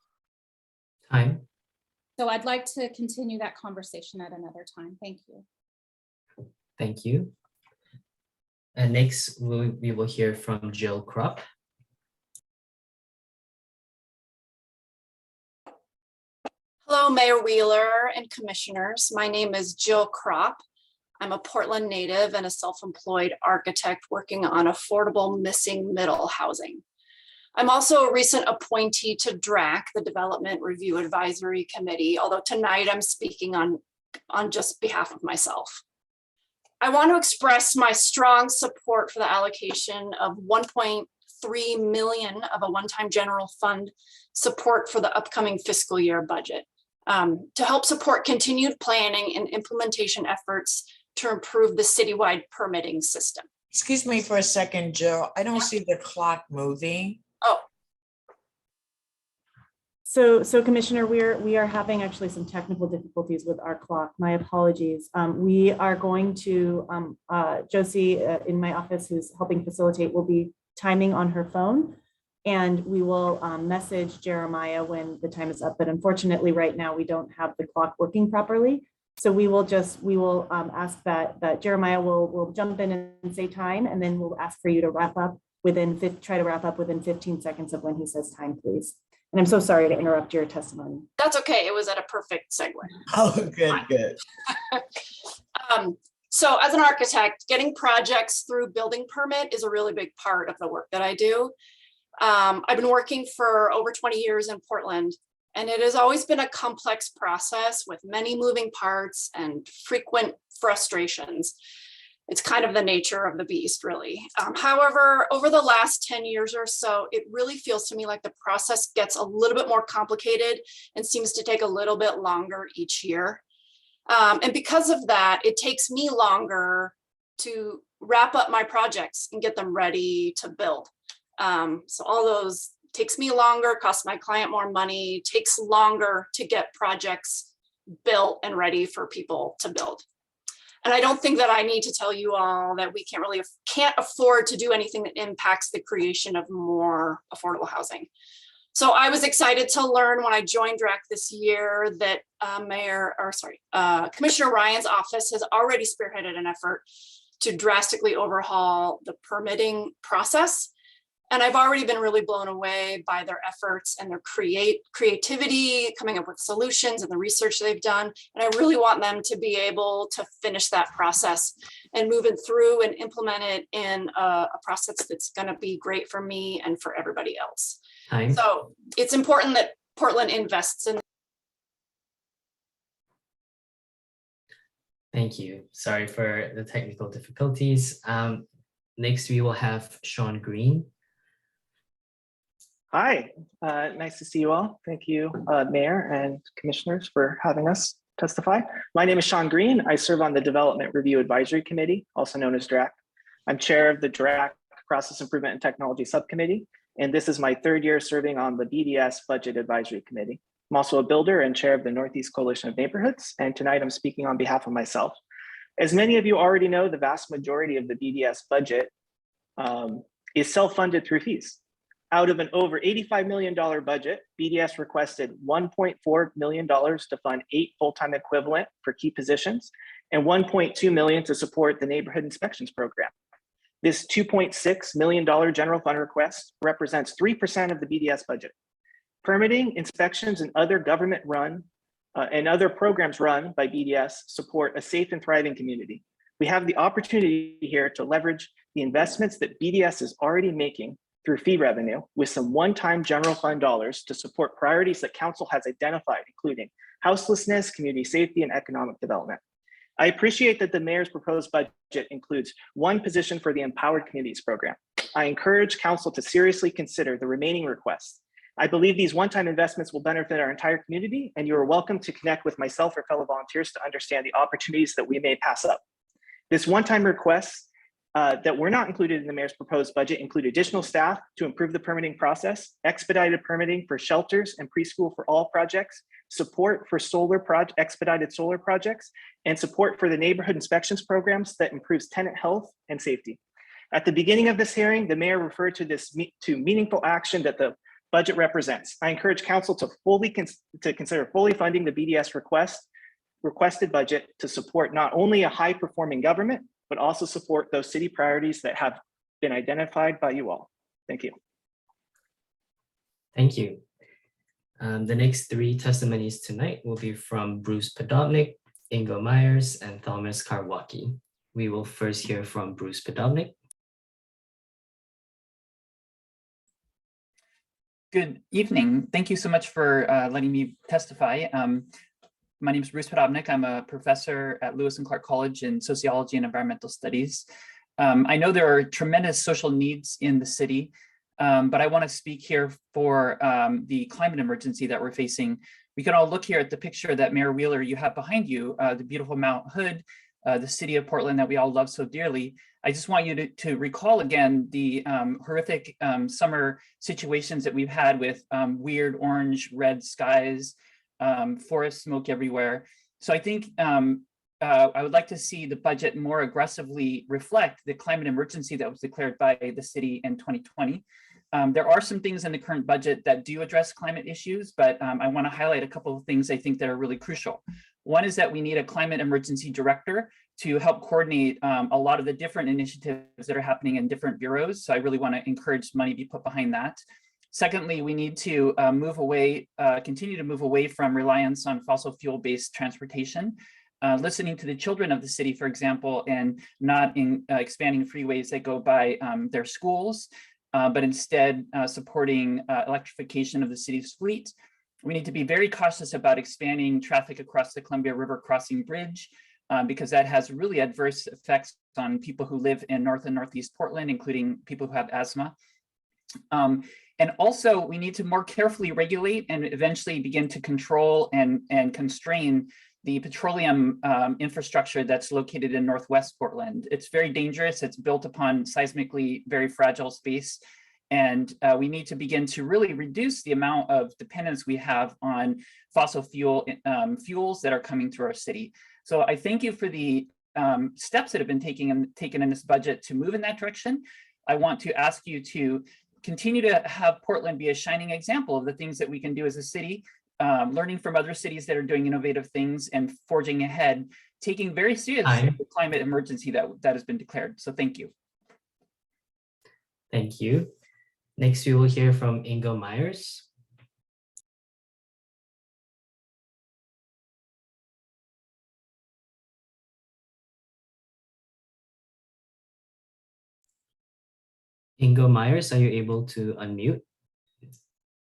Time.
So I'd like to continue that conversation at another time. Thank you.
Thank you. And next, we will hear from Jill Kropp.
Hello, Mayor Wheeler and commissioners. My name is Jill Kropp. I'm a Portland native and a self-employed architect working on affordable missing middle housing. I'm also a recent appointee to DRAC, the Development Review Advisory Committee, although tonight I'm speaking on just behalf of myself. I want to express my strong support for the allocation of 1.3 million of a one-time general fund support for the upcoming fiscal year budget to help support continued planning and implementation efforts to improve the citywide permitting system.
Excuse me for a second, Jill. I don't see the clock moving.
Oh.
So Commissioner, we are having actually some technical difficulties with our clock. My apologies. We are going to, Josie in my office who's helping facilitate will be timing on her phone, and we will message Jeremiah when the time is up. But unfortunately right now we don't have the clock working properly. So we will ask that Jeremiah will jump in and say time, and then we'll ask for you to try to wrap up within 15 seconds of when he says time, please. And I'm so sorry to interrupt your testimony.
That's okay. It was at a perfect segue.
Oh, good.
So as an architect, getting projects through building permit is a really big part of the work that I do. I've been working for over 20 years in Portland, And it has always been a complex process with many moving parts and frequent frustrations. It's kind of the nature of the beast, really. However, over the last 10 years or so, it really feels to me like the process gets a little bit more complicated and seems to take a little bit longer each year. And because of that, it takes me longer to wrap up my projects and get them ready to build. So all those takes me longer, costs my client more money, takes longer to get projects built and ready for people to build. And I don't think that I need to tell you all that we can't afford to do anything that impacts the creation of more affordable housing. So I was excited to learn when I joined DRAC this year that Commissioner Ryan's office has already spearheaded an effort to drastically overhaul the permitting process. And I've already been really blown away by their efforts and their creativity, coming up with solutions and the research they've done. And I really want them to be able to finish that process and move it through and implement it in a process that's going to be great for me and for everybody else.
Time.
So it's important that Portland invests in.
Thank you. Sorry for the technical difficulties. Next, we will have Sean Green.
Hi, nice to see you all. Thank you, Mayor and Commissioners, for having us testify. My name is Sean Green. I serve on the Development Review Advisory Committee, also known as DRAC. I'm chair of the DRAC Process Improvement and Technology Subcommittee, and this is my third year serving on the BDS Budget Advisory Committee. I'm also a builder and chair of the Northeast Coalition of Neighborhoods, and tonight I'm speaking on behalf of myself. As many of you already know, the vast majority of the BDS budget is self-funded through fees. Out of an over $85 million budget, BDS requested $1.4 million to fund 8 full-time equivalent for key positions and $1.2 million to support the neighborhood inspections program. This $2.6 million general fund request represents 3% of the BDS budget. Permitting, inspections, and other government run and other programs run by BDS support a safe and thriving community. We have the opportunity here to leverage the investments that BDS is already making through fee revenue with some one-time general fund dollars to support priorities that Council has identified, including houselessness, community safety, and economic development. I appreciate that the Mayor's proposed budget includes 1 position for the Empowered Communities program. I encourage Council to seriously consider the remaining requests. I believe these one-time investments will benefit our entire community, and you are welcome to connect with myself or fellow volunteers to understand the opportunities that we may pass up. This one-time request that were not included in the Mayor's proposed budget include additional staff to improve the permitting process, expedited permitting for shelters and preschool for all projects, support for expedited solar projects, and support for the neighborhood inspections programs that improves tenant health and safety. At the beginning of this hearing, the Mayor referred to meaningful action that the budget represents. I encourage Council to consider fully funding the BDS requested budget to support not only a high-performing government, but also support those city priorities that have been identified by you all. Thank you.
Thank you. The next 3 testimonies tonight will be from Bruce Podobnik, Ingo Myers, and Thomas Karwacki. We will first hear from Bruce Podobnik.
Good evening. Thank you so much for letting me testify. My name is Bruce Podobnik. I'm a professor at Lewis and Clark College in Sociology and Environmental Studies. I know there are tremendous social needs in the city, but I want to speak here for the climate emergency that we're facing. We can all look here at the picture that Mayor Wheeler, you have behind you, the beautiful Mount Hood, the city of Portland that we all love so dearly. I just want you to recall again the horrific summer situations that we've had with weird orange, red skies, forest smoke everywhere. So I think I would like to see the budget more aggressively reflect the climate emergency that was declared by the city in 2020. There are some things in the current budget that do address climate issues, but I want to highlight a couple of things I think that are really crucial. One is that we need a climate emergency director to help coordinate a lot of the different initiatives that are happening in different bureaus. So I really want to encourage money to be put behind that. Secondly, we need to continue to move away from reliance on fossil fuel-based transportation, listening to the children of the city, for example, and not expanding freeways that go by their schools, but instead supporting electrification of the city's fleet. We need to be very cautious about expanding traffic across the Columbia River Crossing Bridge because that has really adverse effects on people who live in North and Northeast Portland, including people who have asthma. And also we need to more carefully regulate and eventually begin to control and constrain the petroleum infrastructure that's located in Northwest Portland. It's very dangerous. It's built upon seismically very fragile space. And we need to begin to really reduce the amount of dependence we have on fossil fuels that are coming through our city. So I thank you for the steps that have been taken in this budget to move in that direction. I want to ask you to continue to have Portland be a shining example of the things that we can do as a city, learning from other cities that are doing innovative things and forging ahead, taking very seriously the climate emergency that has been declared. So thank you.
Thank you. Next, we will hear from Ingo Myers. Ingo Myers, are you able to unmute?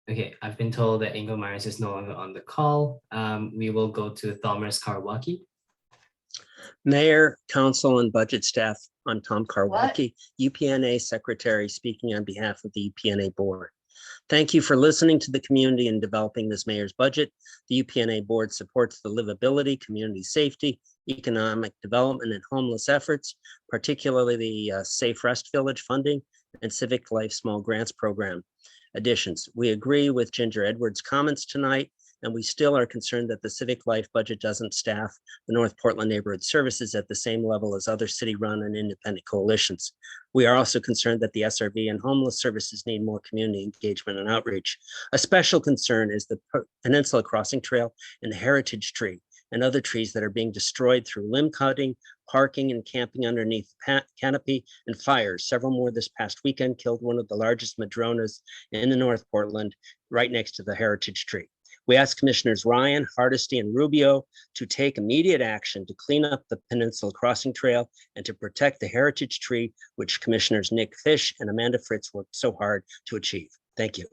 Okay, I've been told that Ingo Myers is no longer on the call. We will go to Thomas Karwacki.
Mayor, Council, and Budget staff, I'm Tom Karwacki, UPNA Secretary, speaking on behalf of the UPNA Board. Thank you for listening to the community and developing this mayor's budget. The UPNA Board supports the livability, community safety, economic development, and homeless efforts, particularly the Safe Rest Village funding and Civic Life Small Grants Program additions. We agree with Ginger Edwards' comments tonight, and we still are concerned that the Civic Life budget doesn't staff the North Portland Neighborhood Services at the same level as other city-run and independent coalitions. We are also concerned that the SRV and homeless services need more community engagement and outreach. A special concern is the Peninsula Crossing Trail and the Heritage Tree and other trees that are being destroyed through limb cutting, parking, and camping underneath canopy, and fires. Several more this past weekend killed one of the largest madronas in the North Portland, right next to the Heritage Tree. We ask Commissioners Ryan, Hardesty, and Rubio to take immediate action to clean up the Peninsula Crossing Trail and to protect the Heritage Tree, which Commissioners Nick Fish and Amanda Fritz worked so hard to achieve. Thank you.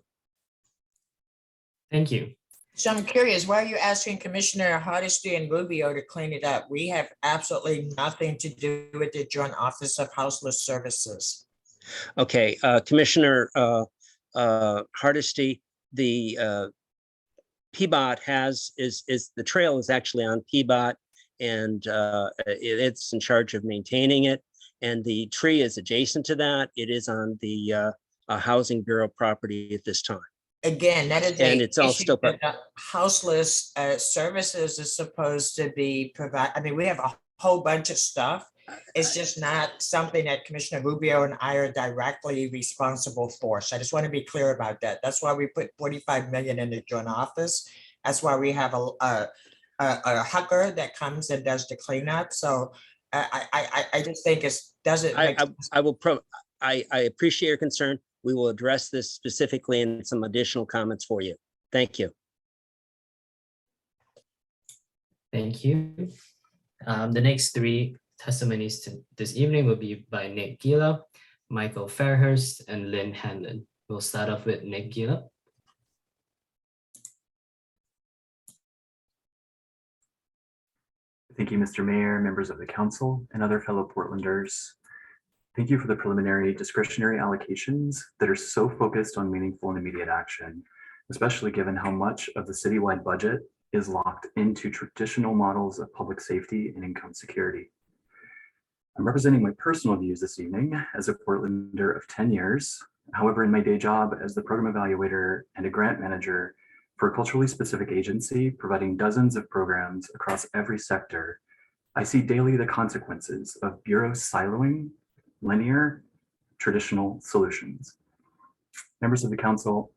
Thank you.
So I'm curious, why are you asking Commissioner Hardesty and Rubio to clean it up? We have absolutely nothing to do with the Joint Office of Houseless Services.
Okay, Commissioner Hardesty, the PBOT is the trail is actually on PBOT, and it's in charge of maintaining it. And the tree is adjacent to that. It is on the Housing Bureau property at this time.
Again, that is
and it's all still
houseless services is supposed to be provide. I mean, we have a whole bunch of stuff. It's just not something that Commissioner Rubio and I are directly responsible for. So I just want to be clear about that. That's why we put 45 million in the joint office. That's why we have a hooker that comes and does the cleanup. So I just think it doesn't make
I appreciate your concern. We will address this specifically in some additional comments for you. Thank you.
Thank you. The next three testimonies this evening will be by Nick Gila, Michael Fairhurst, and Lynn Hanlon. We'll start off with Nick Gila.
Thank you, Mr. Mayor, members of the council, and other fellow Portlanders. Thank you for the preliminary discretionary allocations that are so focused on meaningful and immediate action, especially given how much of the citywide budget is locked into traditional models of public safety and income security. I'm representing my personal views this evening as a Portlander of 10 years. However, in my day job as the program evaluator and a grant manager for a culturally specific agency providing dozens of programs across every sector, I see daily the consequences of bureau siloing linear traditional solutions. Members of the council,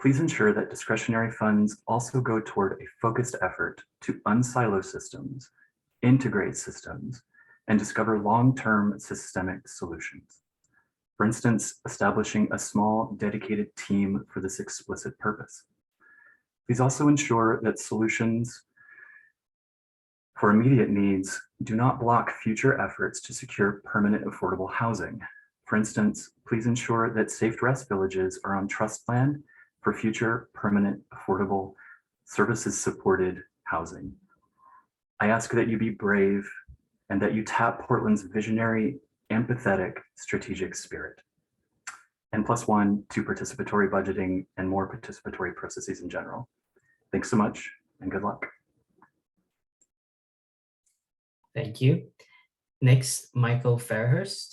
please ensure that discretionary funds also go toward a focused effort to unsilo systems, integrate systems, and discover long-term systemic solutions. For instance, establishing a small dedicated team for this explicit purpose. Please also ensure that solutions for immediate needs do not block future efforts to secure permanent affordable housing. For instance, please ensure that Safe Rest Villages are on trust land for future permanent affordable services-supported housing. I ask that you be brave and that you tap Portland's visionary, empathetic, strategic spirit. N+1 to participatory budgeting and more participatory processes in general. Thanks so much and good luck.
Thank you. Next, Michael Fairhurst.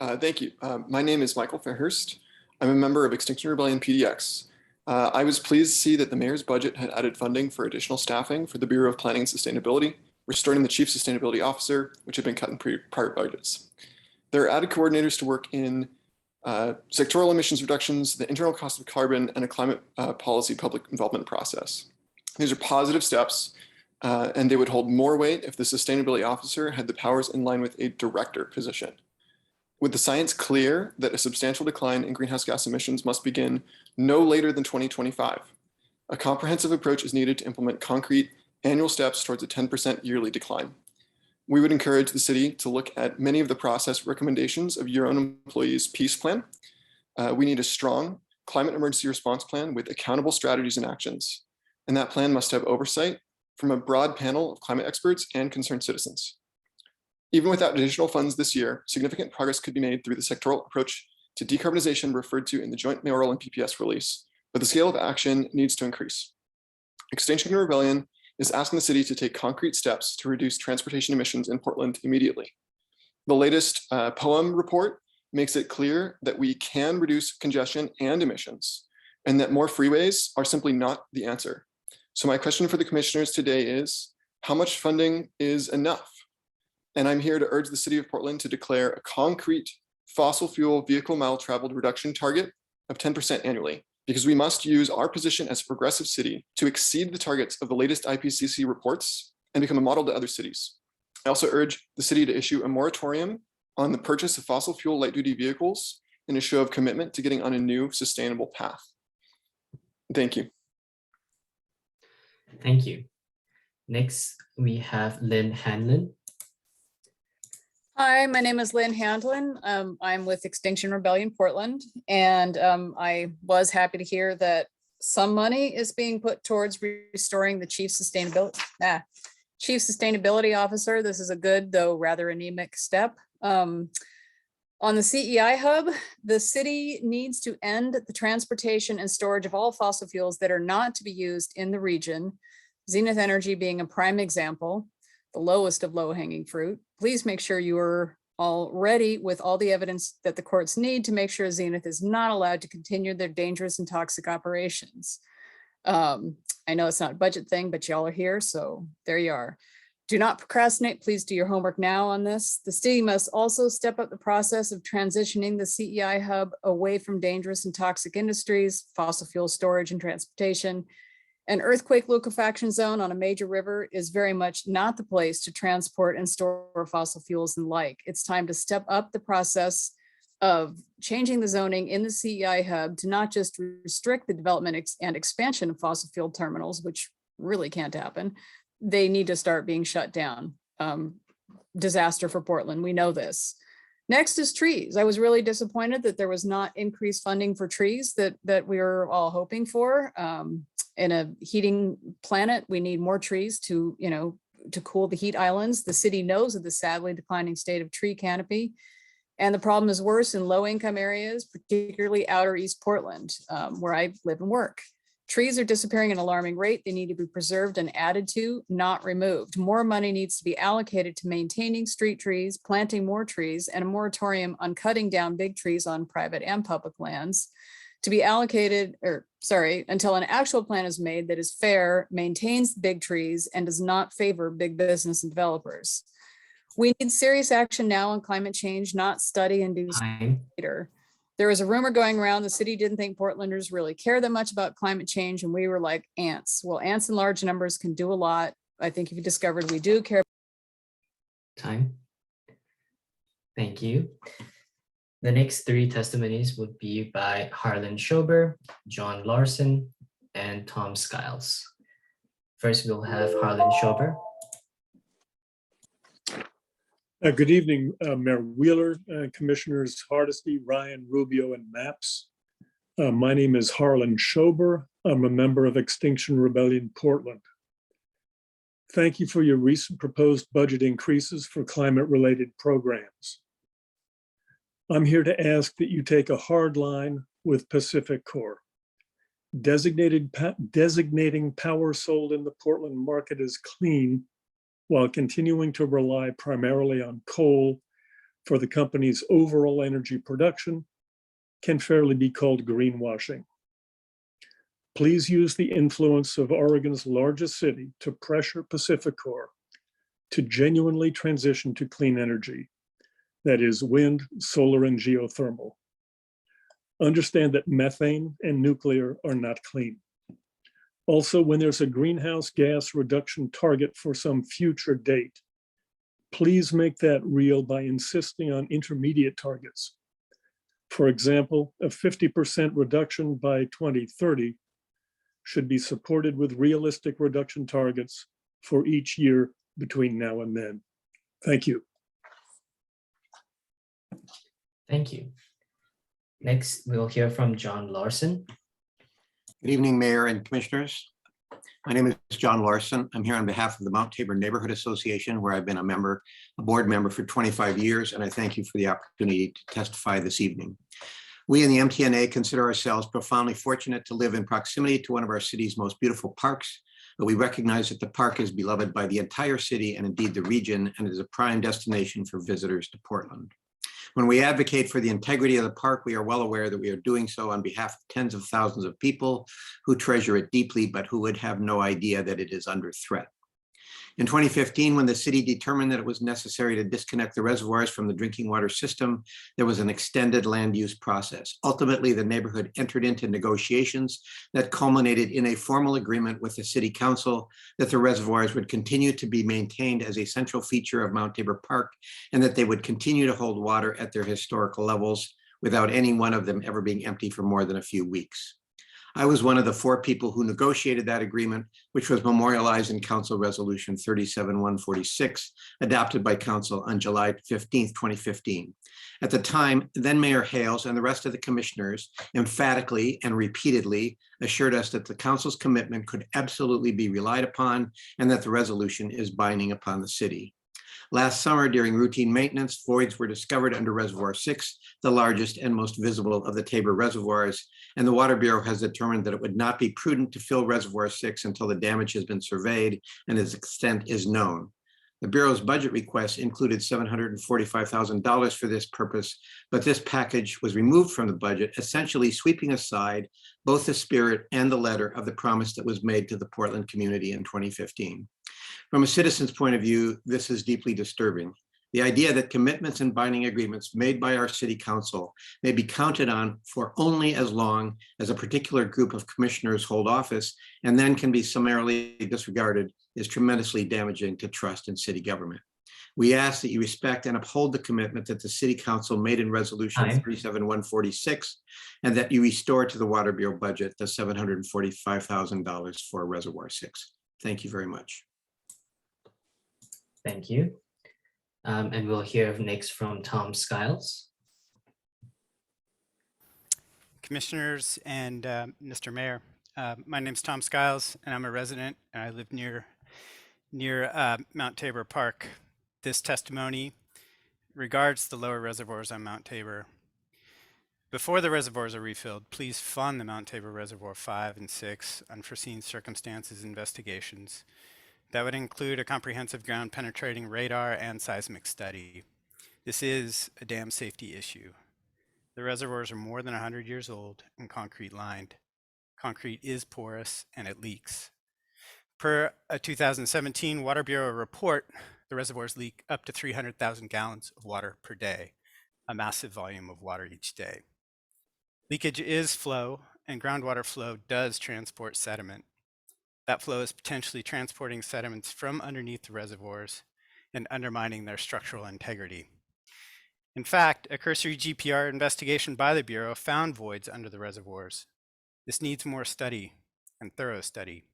Thank you. My name is Michael Fairhurst. I'm a member of Extinction Rebellion PDX. I was pleased to see that the mayor's budget had added funding for additional staffing for the Bureau of Planning and Sustainability, restoring the Chief Sustainability Officer, which had been cut in prior budgets. There are added coordinators to work in sectoral emissions reductions, the internal cost of carbon, and a climate policy public involvement process. These are positive steps, and they would hold more weight if the sustainability officer had the powers in line with a director position. With the science clear that a substantial decline in greenhouse gas emissions must begin no later than 2025, a comprehensive approach is needed to implement concrete annual steps towards a 10% yearly decline. We would encourage the city to look at many of the process recommendations of your own employees' peace plan. We need a strong climate emergency response plan with accountable strategies and actions. And that plan must have oversight from a broad panel of climate experts and concerned citizens. Even without additional funds this year, significant progress could be made through the sectoral approach to decarbonization referred to in the joint mayoral and PPS release, but the scale of action needs to increase. Extinction Rebellion is asking the city to take concrete steps to reduce transportation emissions in Portland immediately. The latest POEM report makes it clear that we can reduce congestion and emissions, and that more freeways are simply not the answer. So my question for the commissioners today is, how much funding is enough? And I'm here to urge the city of Portland to declare a concrete fossil fuel vehicle mile traveled reduction target of 10% annually, because we must use our position as a progressive city to exceed the targets of the latest IPCC reports and become a model to other cities. I also urge the city to issue a moratorium on the purchase of fossil fuel light duty vehicles in a show of commitment to getting on a new sustainable path. Thank you.
Thank you. Next, we have Lynn Hanlon.
Hi, my name is Lynn Handlin. I'm with Extinction Rebellion Portland, and I was happy to hear that some money is being put towards restoring the Chief Sustainability Officer. This is a good, though rather anemic step. On the CEI hub, the city needs to end the transportation and storage of all fossil fuels that are not to be used in the region, Zenith Energy being a prime example, the lowest of low-hanging fruit. Please make sure you are all ready with all the evidence that the courts need to make sure Zenith is not allowed to continue their dangerous and toxic operations. I know it's not a budget thing, but y'all are here, so there you are. Do not procrastinate. Please do your homework now on this. The city must also step up the process of transitioning the CEI hub away from dangerous and toxic industries, fossil fuel storage and transportation. An earthquake liquefaction zone on a major river is very much not the place to transport and store fossil fuels and like. It's time to step up the process of changing the zoning in the CEI hub to not just restrict the development and expansion of fossil fuel terminals, which really can't happen. They need to start being shut down. Disaster for Portland, we know this. Next is trees. I was really disappointed that there was not increased funding for trees that we were all hoping for. In a heating planet, we need more trees to cool the heat islands. The city knows of the sadly declining state of tree canopy. And the problem is worse in low-income areas, particularly outer East Portland, where I live and work. Trees are disappearing at an alarming rate. They need to be preserved and added to, not removed. More money needs to be allocated to maintaining street trees, planting more trees, and a moratorium on cutting down big trees on private and public lands to be allocated, until an actual plan is made that is fair, maintains big trees, and does not favor big business and developers. We need serious action now on climate change, not study and do later. There was a rumor going around the city didn't think Portlanders really care that much about climate change, and we were like ants. Well, ants in large numbers can do a lot. I think if you discovered we do care.
Time. Thank you. The next three testimonies would be by Harlan Schober, John Larson, and Tom Skiles. First, we'll have Harlan Schober.
Good evening, Mayor Wheeler, Commissioners Hardesty, Ryan, Rubio, and Maps. My name is Harlan Schober. I'm a member of Extinction Rebellion Portland. Thank you for your recent proposed budget increases for climate-related programs. I'm here to ask that you take a hard line with Pacific Core. Designating power sold in the Portland market as clean while continuing to rely primarily on coal for the company's overall energy production can fairly be called greenwashing. Please use the influence of Oregon's largest city to pressure PacifiCorp to genuinely transition to clean energy, that is wind, solar, and geothermal. Understand that methane and nuclear are not clean. Also, when there's a greenhouse gas reduction target for some future date, please make that real by insisting on intermediate targets. For example, a 50% reduction by 2030 should be supported with realistic reduction targets for each year between now and then. Thank you.
Thank you. Next, we'll hear from John Larson.
Good evening, Mayor and Commissioners. My name is John Larson. I'm here on behalf of the Mount Tabor Neighborhood Association, where I've been a board member for 25 years, and I thank you for the opportunity to testify this evening. We in the MTNA consider ourselves profoundly fortunate to live in proximity to one of our city's most beautiful parks, but we recognize that the park is beloved by the entire city and indeed the region, and is a prime destination for visitors to Portland. When we advocate for the integrity of the park, we are well aware that we are doing so on behalf of tens of thousands of people who treasure it deeply, but who would have no idea that it is under threat. In 2015, when the city determined that it was necessary to disconnect the reservoirs from the drinking water system, there was an extended land use process. Ultimately, the neighborhood entered into negotiations that culminated in a formal agreement with the city council that the reservoirs would continue to be maintained as a central feature of Mount Tabor Park, and that they would continue to hold water at their historical levels without any one of them ever being empty for more than a few weeks. I was one of the 4 people who negotiated that agreement, which was memorialized in Council Resolution 37-146, adopted by Council on July 15th, 2015. At the time, then Mayor Hales and the rest of the commissioners emphatically and repeatedly assured us that the Council's commitment could absolutely be relied upon and that the resolution is binding upon the city. Last summer, during routine maintenance, voids were discovered under Reservoir 6, the largest and most visible of the Tabor reservoirs, and the Water Bureau has determined that it would not be prudent to fill Reservoir 6 until the damage has been surveyed and its extent is known. The Bureau's budget request included $745,000 for this purpose, but this package was removed from the budget, essentially sweeping aside both the spirit and the letter of the promise that was made to the Portland community in 2015. From a citizen's point of view, this is deeply disturbing. The idea that commitments and binding agreements made by our city council may be counted on for only as long as a particular group of commissioners hold office and then can be summarily disregarded is tremendously damaging to trust in city government. We ask that you respect and uphold the commitment that the city council made in Resolution 37-146 and that you restore to the Water Bureau budget the $745,000 for Reservoir 6. Thank you very much.
Thank you. And we'll hear next from Tom Skiles.
Commissioners and Mr. Mayor, my name is Tom Skiles and I'm a resident and I live near Mount Tabor Park. This testimony regards the lower reservoirs on Mount Tabor. Before the reservoirs are refilled, please fund the Mount Tabor Reservoir 5 and 6 unforeseen circumstances investigations. That would include a comprehensive ground penetrating radar and seismic study. This is a dam safety issue. The reservoirs are more than 100 years old and concrete lined. Concrete is porous and it leaks. Per a 2017 Water Bureau report, the reservoirs leak up to 300,000 gallons of water per day, a massive volume of water each day. Leakage is flow, and groundwater flow does transport sediment. That flow is potentially transporting sediments from underneath the reservoirs and undermining their structural integrity. In fact, a cursory GPR investigation by the Bureau found voids under the reservoirs. This needs more study and thorough study.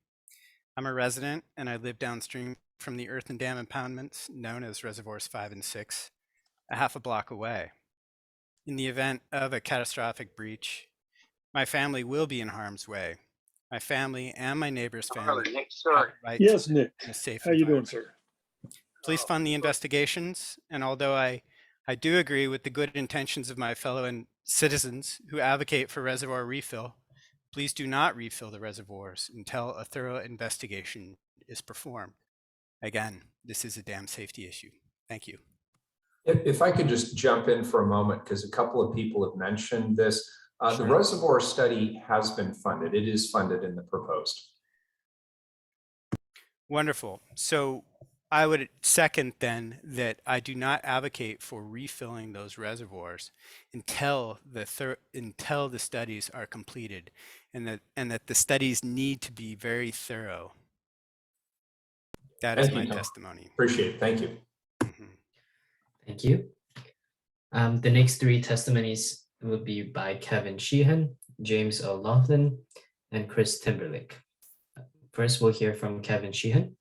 I'm a resident and I live downstream from the earth and dam impoundments known as Reservoirs 5 and 6, a half a block away. In the event of a catastrophic breach, my family will be in harm's way. my family, and my neighbor's family have a right
Yes, Nick.
in a safe
How you doing,
environment.
sir?
Please fund the investigations, and although I do agree with the good intentions of my fellow citizens who advocate for reservoir refill, please do not refill the reservoirs until a thorough investigation is performed. Again, this is a dam safety issue. Thank you.
If I could just jump in for a moment, because a couple of people have mentioned this. The
Sure.
reservoir study has been funded. It is funded in the proposed.
Wonderful. So I would second then that I do not advocate for refilling those reservoirs until the studies are completed, and that the studies need to be very thorough. That is
Thank you,
my
Tom.
testimony.
Appreciate it. Thank you.
Thank you. The next three testimonies will be by Kevin Sheehan, James O'Loughlin, and Chris Timberlake. First, we'll hear from Kevin Sheehan.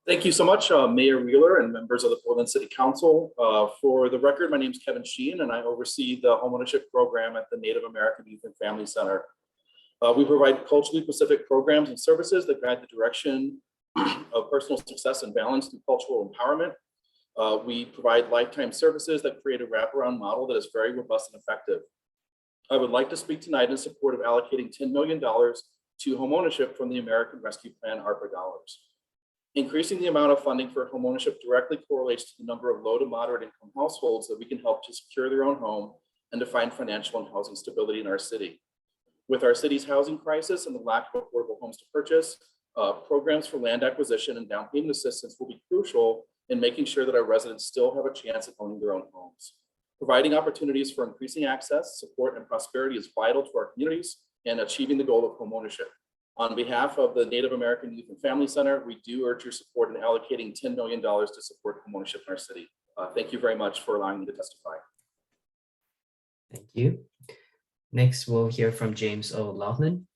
Thank you so much, Mayor Wheeler and members of the Portland City Council. For the record, my name is Kevin Sheehan, and I oversee the homeownership program at the Native American Youth and Family Center. We provide culturally specific programs and services that guide the direction of personal success and balance through cultural empowerment. We provide lifetime services that create a wraparound model that is very robust and effective. I would like to speak tonight in support of allocating $10 million to homeownership from the American Rescue Plan ARPA dollars. Increasing the amount of funding for homeownership directly correlates to the number of low to moderate income households that we can help to secure their own home and to find financial and housing stability in our city. With our city's housing crisis and the lack of affordable homes to purchase, programs for land acquisition and down payment assistance will be crucial in making sure that our residents still have a chance at owning their own homes. Providing opportunities for increasing access, support, and prosperity is vital to our communities and achieving the goal of homeownership. On behalf of the Native American Youth and Family Center, we do urge your support in allocating $10 million to support homeownership in our city. Thank you very much for allowing me to testify.
Thank you. Next, we'll hear from James O'Loughlin.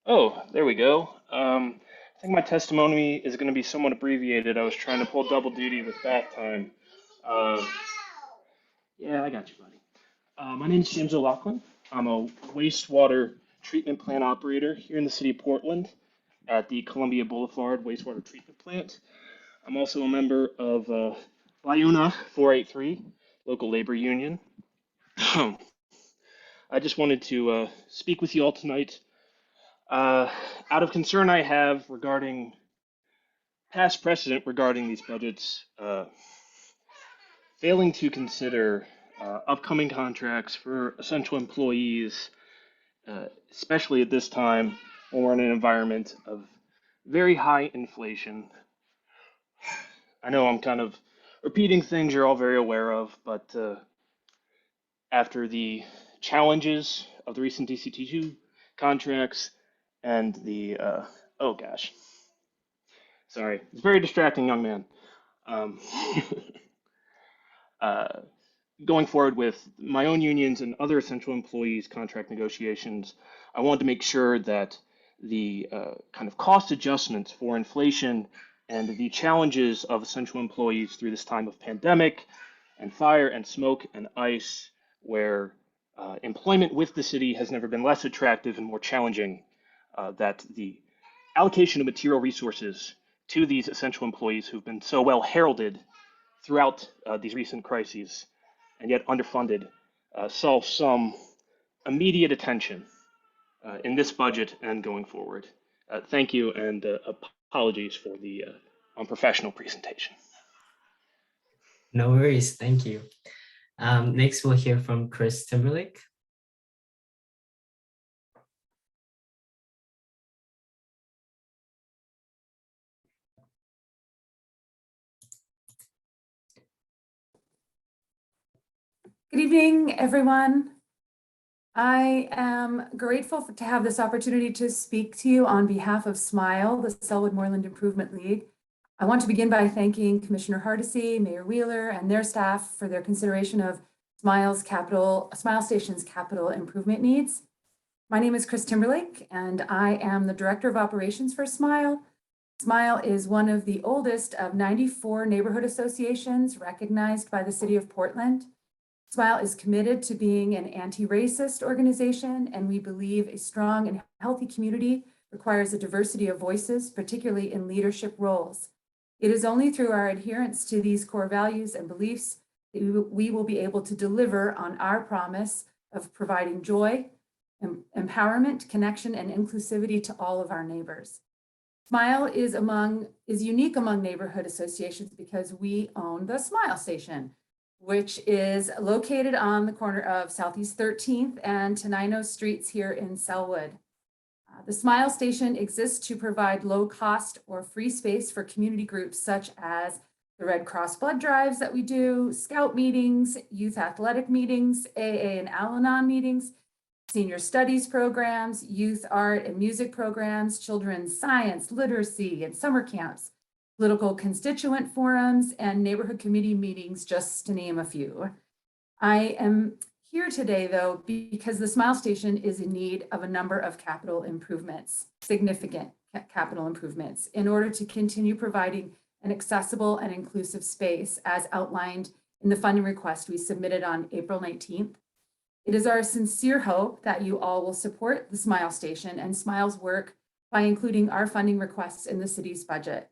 Oh, there we go. I think my testimony is going to be somewhat abbreviated. I was trying to pull double duty with bath time. Yeah, I got you, buddy. My name is James O'Loughlin. I'm a wastewater treatment plant operator here in the city of Portland at the Columbia Boulevard Wastewater Treatment Plant. I'm also a member of LIUNA 483, local labor union. I just wanted to speak with you all tonight out of concern I have regarding past precedent regarding these budgets, failing to consider upcoming contracts for essential employees, especially at this time when we're in an environment of very high inflation. I know I'm kind of repeating things you're all very aware of, but after the challenges of the recent DC2 contracts and the, oh gosh, sorry, it's very distracting, young man. Going forward with my own unions and other essential employees contract negotiations, I want to make sure that the kind of cost adjustments for inflation and the challenges of essential employees through this time of pandemic and fire and smoke and ice, where employment with the city has never been less attractive and more challenging, that the allocation of material resources to these essential employees who've been so well heralded throughout these recent crises and yet underfunded saw some immediate attention in this budget and going forward. Thank you, and apologies for the unprofessional presentation.
No worries, thank you. Next, we'll hear from Chris Timberlake.
Good evening, everyone. I am grateful to have this opportunity to speak to you on behalf of SMILE, the Selwood Moreland Improvement League. I want to begin by thanking Commissioner Hardesty, Mayor Wheeler, and their staff for their consideration of SMILE Station's capital improvement needs. My name is Chris Timberlake, and I am the Director of Operations for SMILE. Smile is one of the oldest of 94 neighborhood associations recognized by the City of Portland. Smile is committed to being an anti-racist organization, and we believe a strong and healthy community requires a diversity of voices, particularly in leadership roles. It is only through our adherence to these core values and beliefs that we will be able to deliver on our promise of providing joy, empowerment, connection, and inclusivity to all of our neighbors. Smile is unique among neighborhood associations because we own the Smile Station, which is located on the corner of Southeast 13th and Tenino Streets here in Selwood. The Smile Station exists to provide low cost or free space for community groups such as the Red Cross blood drives that we do, Scout meetings, youth athletic meetings, AA and Al-Anon meetings, senior studies programs, youth art and music programs, children's science, literacy, and summer camps, political constituent forums, and neighborhood committee meetings, just to name a few. I am here today, though, because the Smile Station is in need of a number of capital improvements, significant capital improvements, in order to continue providing an accessible and inclusive space as outlined in the funding request we submitted on April 19th. It is our sincere hope that you all will support the Smile Station and Smile's work by including our funding requests in the city's budget.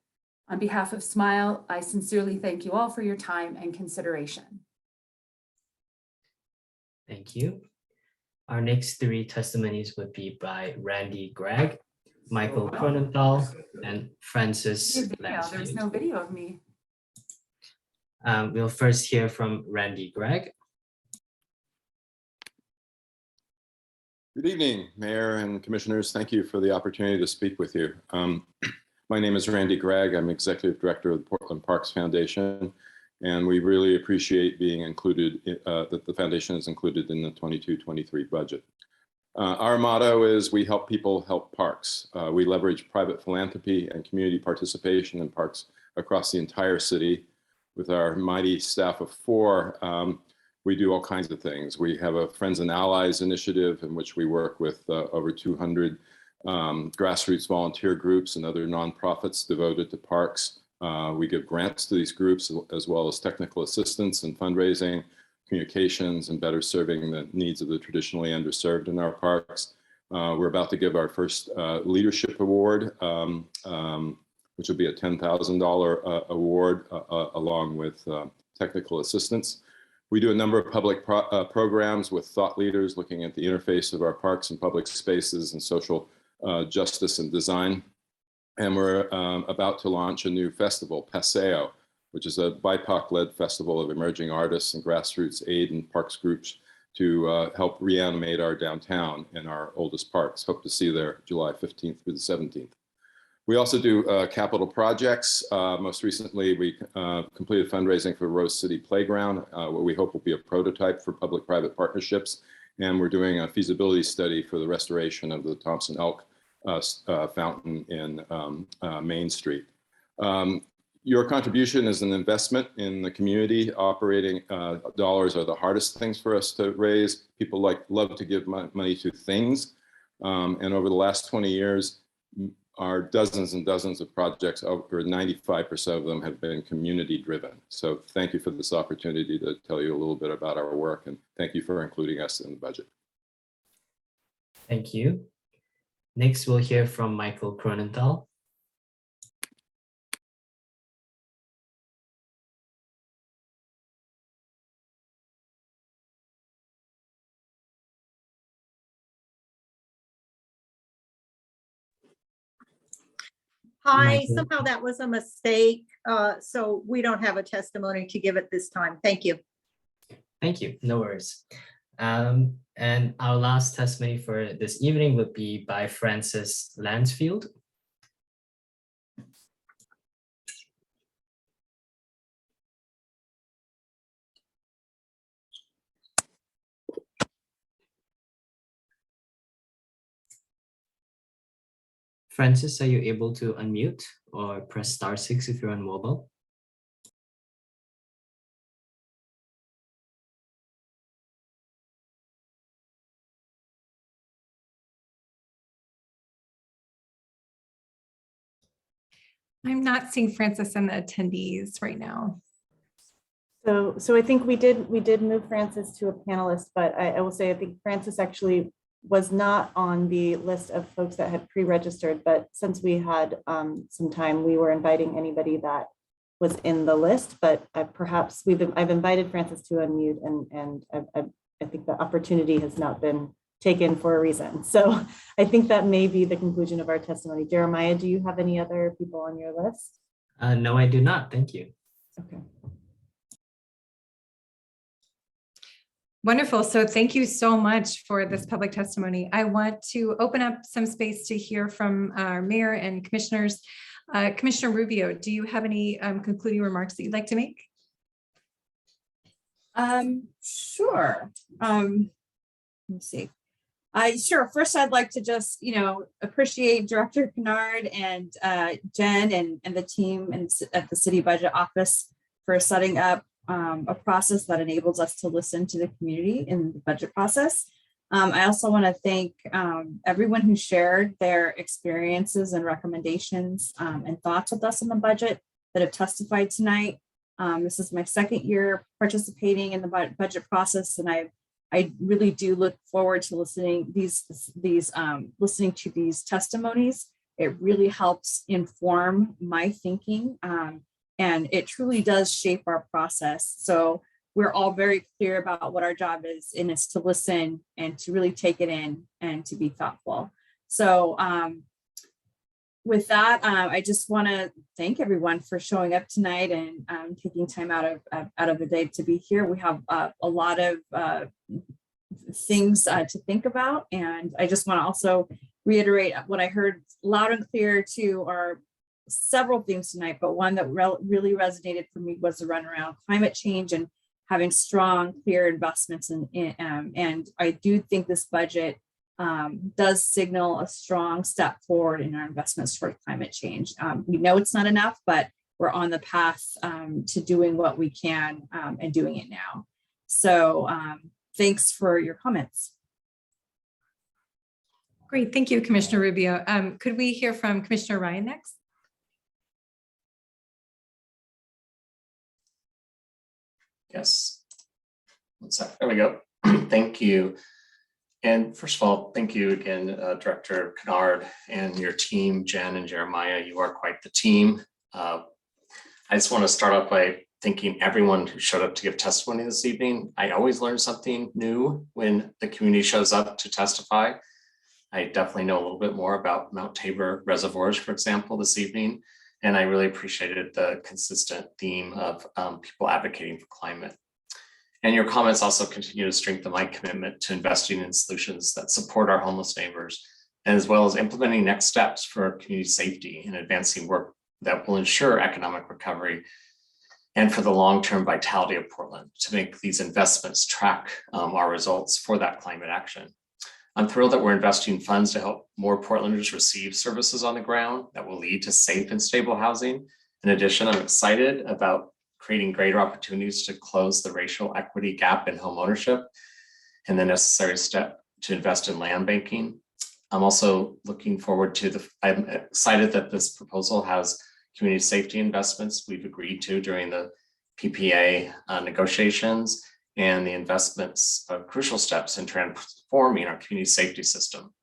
On behalf of Smile, I sincerely thank you all for your time and consideration.
Thank you. Our next three testimonies would be by Randy Gregg, Michael Cronenthal, and Francis
There's
Lansfield.
no video of me.
We'll first hear from Randy Gregg.
Good evening, Mayor and Commissioners. Thank you for the opportunity to speak with you. My name is Randy Gregg. I'm Executive Director of the Portland Parks Foundation, and we really appreciate being included, that the foundation is included in the 22-23 budget. Our motto is we help people help parks. We leverage private philanthropy and community participation in parks across the entire city. With our mighty staff of 4, we do all kinds of things. We have a Friends and Allies initiative in which we work with over 200 grassroots volunteer groups and other nonprofits devoted to parks. We give grants to these groups as well as technical assistance and fundraising, communications, and better serving the needs of the traditionally underserved in our parks. We're about to give our first leadership award, which will be a $10,000 award along with technical assistance. We do a number of public programs with thought leaders looking at the interface of our parks and public spaces and social justice and design. And we're about to launch a new festival, Paseo, which is a BIPOC-led festival of emerging artists and grassroots aid and parks groups to help reanimate our downtown and our oldest parks. Hope to see you there July 15th through the 17th. We also do capital projects. Most recently, we completed fundraising for Rose City Playground, what we hope will be a prototype for public-private partnerships. And we're doing a feasibility study for the restoration of the Thompson Elk fountain in Main Street. Your contribution is an investment in the community. Operating dollars are the hardest things for us to raise. People love to give money to things. And over the last 20 years, our dozens and dozens of projects, over 95% of them have been community driven. So thank you for this opportunity to tell you a little bit about our work, and thank you for including us in the budget.
Thank you. Next, we'll hear from Michael Cronenthal.
Hi,
Michael.
somehow that was a mistake. So we don't have a testimony to give at this time. Thank you.
Thank you. No worries. And our last testimony for this evening would be by Francis Lansfield. Francis, are you able to unmute or press *6 if you're on mobile?
I'm not seeing Francis in the attendees right now.
So I think we did move Francis to a panelist, but I will say, I think Francis actually was not on the list of folks that had pre-registered, but since we had some time, we were inviting anybody that was in the list, but perhaps I've invited Francis to unmute, and I think the opportunity has not been taken for a reason. So I think that may be the conclusion of our testimony. Jeremiah, do you have any other people on your list?
No, I do not. Thank you.
Okay.
Wonderful. So thank you so much for this public testimony. I want to open up some space to hear from our mayor and commissioners. Commissioner Rubio, do you have any concluding remarks that you'd like to make?
Sure. Let's see. Sure. First, I'd like to just, appreciate Director Kennard and Jen and the team at the City Budget Office for setting up a process that enables us to listen to the community in the budget process. I also want to thank everyone who shared their experiences and recommendations and thoughts with us on the budget that have testified tonight. This is my second year participating in the budget process, and I really do look forward to listening listening to these testimonies. It really helps inform my thinking, and it truly does shape our process. So we're all very clear about what our job is, and it's to listen and to really take it in and to be thoughtful. So with that, I just want to thank everyone for showing up tonight and taking time out of the day to be here. We have a lot of things to think about, and I just want to also reiterate what I heard loud and clear too, are several themes tonight, but one that really resonated for me was the run around climate change and having strong, clear investments and I do think this budget does signal a strong step forward in our investments toward climate change. We know it's not enough, but we're on the path to doing what we can and doing it now. So thanks for your comments.
Great, thank you, Commissioner Rubio. Could we hear from Commissioner Ryan next?
Yes. One sec. There we go. Thank you. And first of all, thank you again, Director Kennard and your team, Jen and Jeremiah. You are quite the team. I just want to start off by thanking everyone who showed up to give testimony this evening. I always learn something new when the community shows up to testify. I definitely know a little bit more about Mount Tabor reservoirs, for example, this evening. And I really appreciated the consistent theme of people advocating for climate. And your comments also continue to strengthen my commitment to investing in solutions that support our homeless neighbors, as well as implementing next steps for community safety and advancing work that will ensure economic recovery and for the long-term vitality of Portland to make these investments track our results for that climate action. I'm thrilled that we're investing funds to help more Portlanders receive services on the ground that will lead to safe and stable housing. In addition, I'm excited about creating greater opportunities to close the racial equity gap in home ownership and the necessary step to invest in land banking. I'm also looking forward to I'm excited that this proposal has community safety investments we've agreed to during the PPA negotiations, and the investments are crucial steps in transforming our community safety system.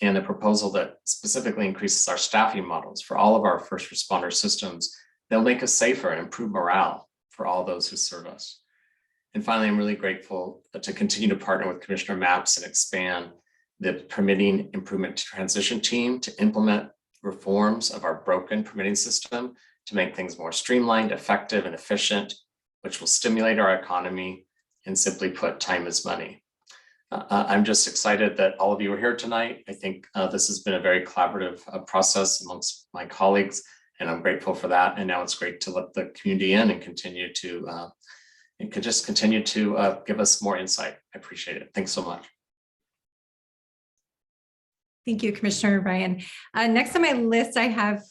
And the proposal that specifically increases our staffing models for all of our first responder systems, they'll make us safer and improve morale for all those who serve us. And finally, I'm really grateful to continue to partner with Commissioner Mapps and expand the permitting improvement transition team to implement reforms of our broken permitting system to make things more streamlined, effective, and efficient, which will stimulate our economy and simply put, time is money. I'm just excited that all of you are here tonight. I think this has been a very collaborative process amongst my colleagues, and I'm grateful for that. And now it's great to let the community in and continue to give us more insight. I appreciate it. Thanks so much.
Thank you, Commissioner Ryan. Next on my list, I have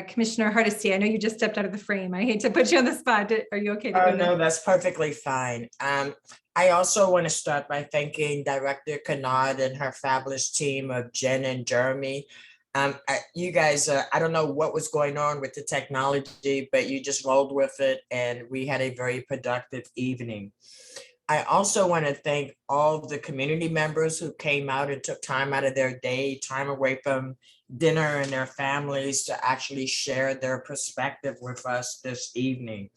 Commissioner Hardesty. I know you just stepped out of the frame. I hate to put you on the spot. Are you okay to go
No, that's perfectly fine. I also want to start by thanking Director Kennard and her fabulous team of Jen and Jeremy. You guys, I don't know what was going on with the technology, but you just rolled with it and we had a very productive evening. I also want to thank all the community members who came out and took time out of their day, time away from dinner and their families to actually share their perspective with us this evening.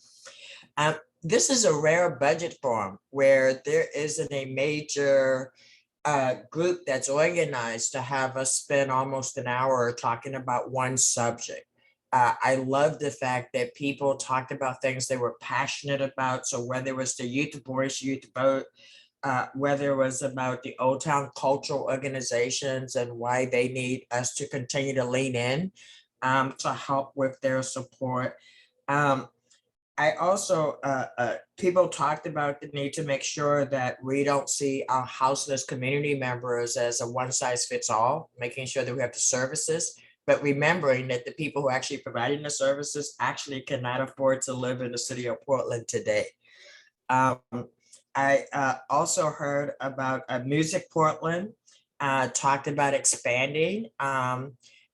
This is a rare budget forum where there isn't a major group that's organized to have us spend almost an hour talking about one subject. I love the fact that people talked about things they were passionate about. So whether it was the Youth Voice, Youth Vote, whether it was about the Old Town cultural organizations and why they need us to continue to lean in to help with their support. I also, people talked about the need to make sure that we don't see our houseless community members as a one size fits all, making sure that we have the services, but remembering that the people who are actually providing the services actually cannot afford to live in the city of Portland today. I also heard about Music Portland, talked about expanding.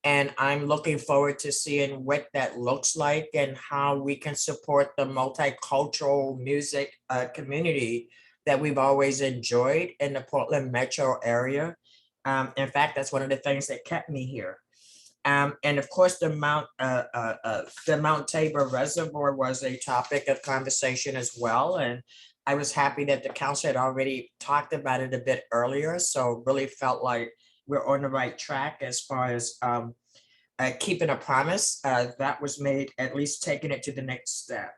And I'm looking forward to seeing what that looks like and how we can support the multicultural music community that we've always enjoyed in the Portland metro area. In fact, that's one of the things that kept me here. And of course, the Mount Tabor Reservoir was a topic of conversation as well. And I was happy that the council had already talked about it a bit earlier. So really felt like we're on the right track as far as keeping a promise that was made, at least taking it to the next step.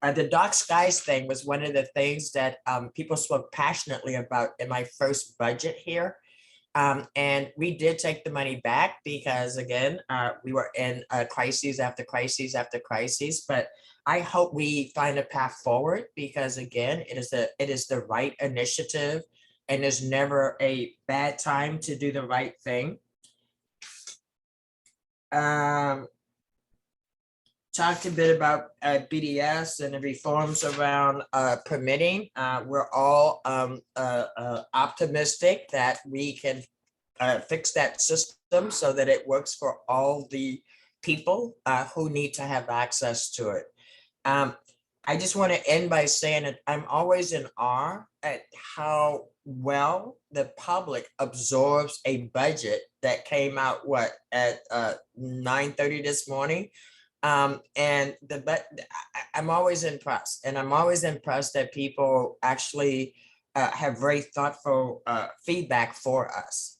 The dark skies thing was one of the things that people spoke passionately about in my first budget here. And we did take the money back because again, we were in crises after crises after crises, but I hope we find a path forward because again, it is the right initiative and there's never a bad time to do the right thing. Talked a bit about BDS and the reforms around permitting. We're all optimistic that we can fix that system so that it works for all the people who need to have access to it. I just want to end by saying that I'm always in awe at how well the public absorbs a budget that came out at 9:30 this morning. I'm always impressed, and I'm always impressed that people actually have very thoughtful feedback for us.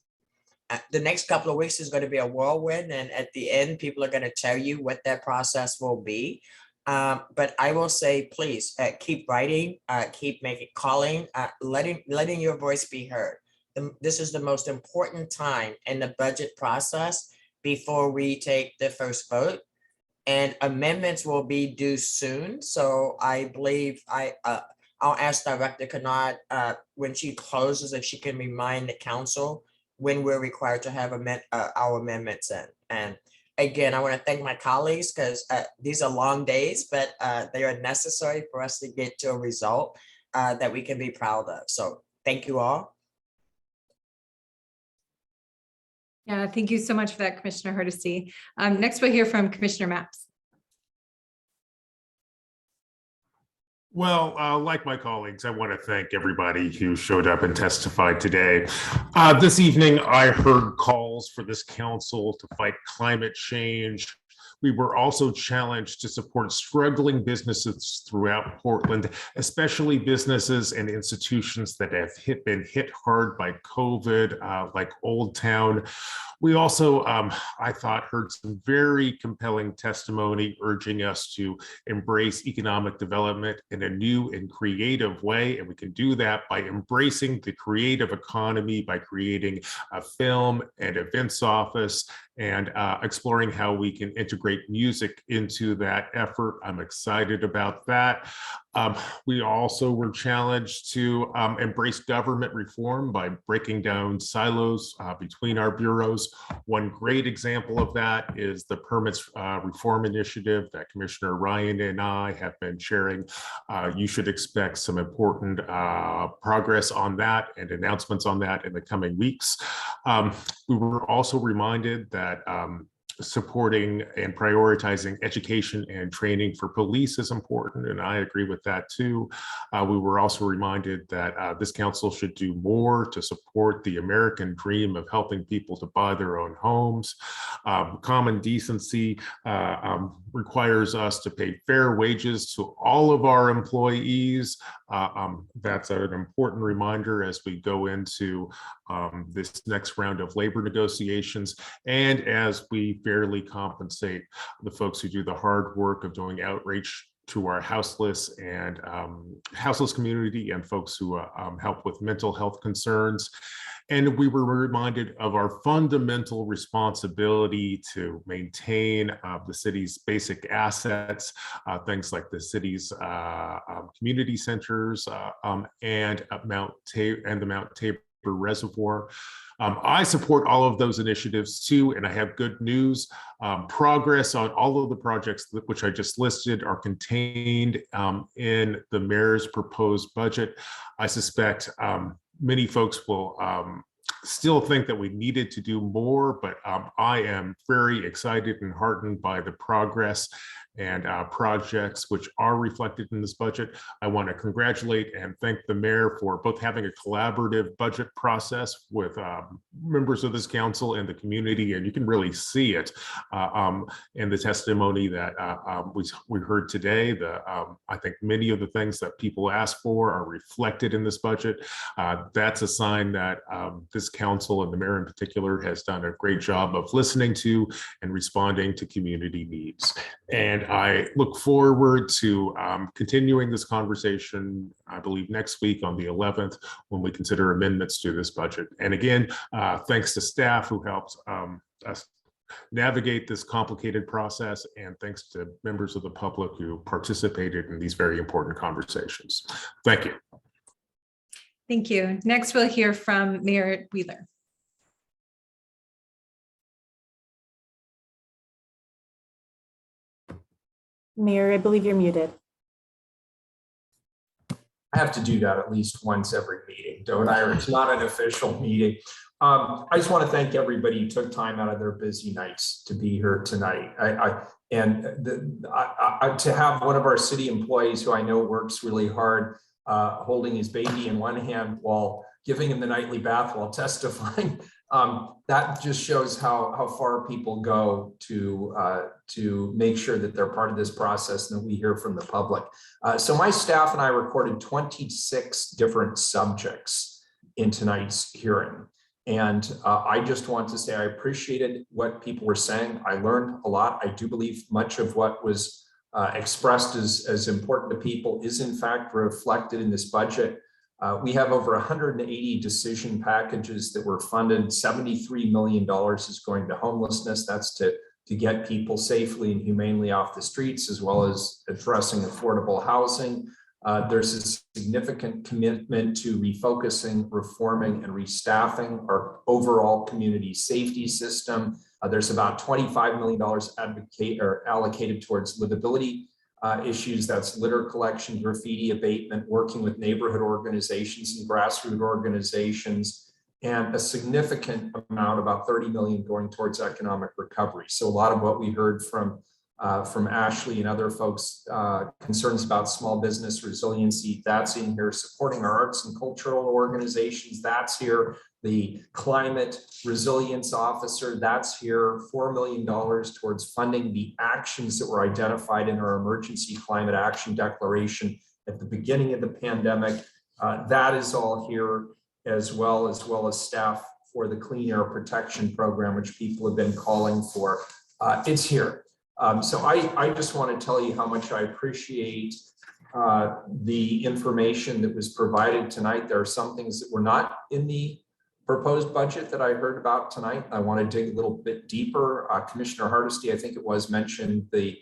The next couple of weeks is going to be a whirlwind, and at the end, people are going to tell you what that process will be. But I will say, please keep writing, keep calling, letting your voice be heard. This is the most important time in the budget process before we take the first vote. And amendments will be due soon. So I believe I'll ask Director Kennard when she closes if she can remind the council when we're required to have our amendments in. And again, I want to thank my colleagues because these are long days, but they are necessary for us to get to a result that we can be proud of. So thank you all.
Yeah, thank you so much for that, Commissioner Hardesty. Next, we'll hear from Commissioner Mapps.
Well, like my colleagues, I want to thank everybody who showed up and testified today. This evening, I heard calls for this council to fight climate change. We were also challenged to support struggling businesses throughout Portland, especially businesses and institutions that have been hit hard by COVID, like Old Town. We also, I thought, heard some very compelling testimony urging us to embrace economic development in a new and creative way. And we can do that by embracing the creative economy, by creating a film and events office, and exploring how we can integrate music into that effort. I'm excited about that. We also were challenged to embrace government reform by breaking down silos between our bureaus. One great example of that is the Permits Reform Initiative that Commissioner Ryan and I have been sharing. You should expect some important progress on that and announcements on that in the coming weeks. We were also reminded that that supporting and prioritizing education and training for police is important, and I agree with that too. We were also reminded that this council should do more to support the American dream of helping people to buy their own homes. Common decency requires us to pay fair wages to all of our employees. That's an important reminder as we go into this next round of labor negotiations, and as we fairly compensate the folks who do the hard work of doing outreach to our houseless and houseless community and folks who help with mental health concerns. And we were reminded of our fundamental responsibility to maintain the city's basic assets, things like the city's community centers and the Mount Tabor Reservoir. I support all of those initiatives too, and I have good news. Progress on all of the projects which I just listed are contained in the mayor's proposed budget. I suspect many folks will still think that we needed to do more, but I am very excited and heartened by the progress and projects which are reflected in this budget. I want to congratulate and thank the mayor for both having a collaborative budget process with members of this council and the community, and you can really see it in the testimony that we heard today. I think many of the things that people asked for are reflected in this budget. That's a sign that this council and the mayor in particular has done a great job of listening to and responding to community needs. And I look forward to continuing this conversation, I believe next week on the 11th, when we consider amendments to this budget. And again, thanks to staff who helped us navigate this complicated process, and thanks to members of the public who participated in these very important conversations. Thank you.
Thank you. Next, we'll hear from Mayor Wheeler.
Mayor, I believe you're muted.
I have to do that at least once every meeting, don't I? Or it's not an official meeting. I just want to thank everybody who took time out of their busy nights to be here tonight. To have one of our city employees who I know works really hard, holding his baby in one hand while giving him the nightly bath while testifying, that just shows how far people go to make sure that they're part of this process and that we hear from the public. So my staff and I recorded 26 different subjects in tonight's hearing. And I just want to say I appreciated what people were saying. I learned a lot. I do believe much of what was expressed as important to people is in fact reflected in this budget. We have over 180 decision packages that were funded. $73 million is going to homelessness. That's to get people safely and humanely off the streets, as well as addressing affordable housing. There's a significant commitment to refocusing, reforming, and restaffing our overall community safety system. There's about $25 million allocated towards livability issues. That's litter collection, graffiti abatement, working with neighborhood organizations and grassroots organizations, and a significant amount, about 30 million, going towards economic recovery. So a lot of what we heard from Ashley and other folks, concerns about small business resiliency, that's in here. Supporting our arts and cultural organizations, that's here. The climate resilience officer, that's here. $4 million towards funding the actions that were identified in our emergency climate action declaration at the beginning of the pandemic. That is all here, as well as staff for the Clean Air Protection Program, which people have been calling for. It's here. So I just want to tell you how much I appreciate the information that was provided tonight. There are some things that were not in the proposed budget that I heard about tonight. I want to dig a little bit deeper. Commissioner Hardesty, I think it was, mentioned the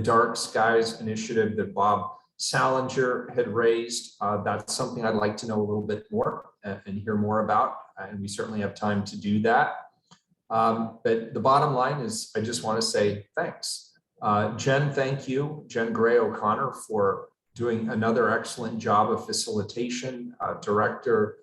Dark Skies initiative that Bob Salinger had raised. That's something I'd like to know a little bit more and hear more about, and we certainly have time to do that. But the bottom line is, I just want to say thanks. Jen, thank you. Jen Gray O'Connor for doing another excellent job of facilitation. Director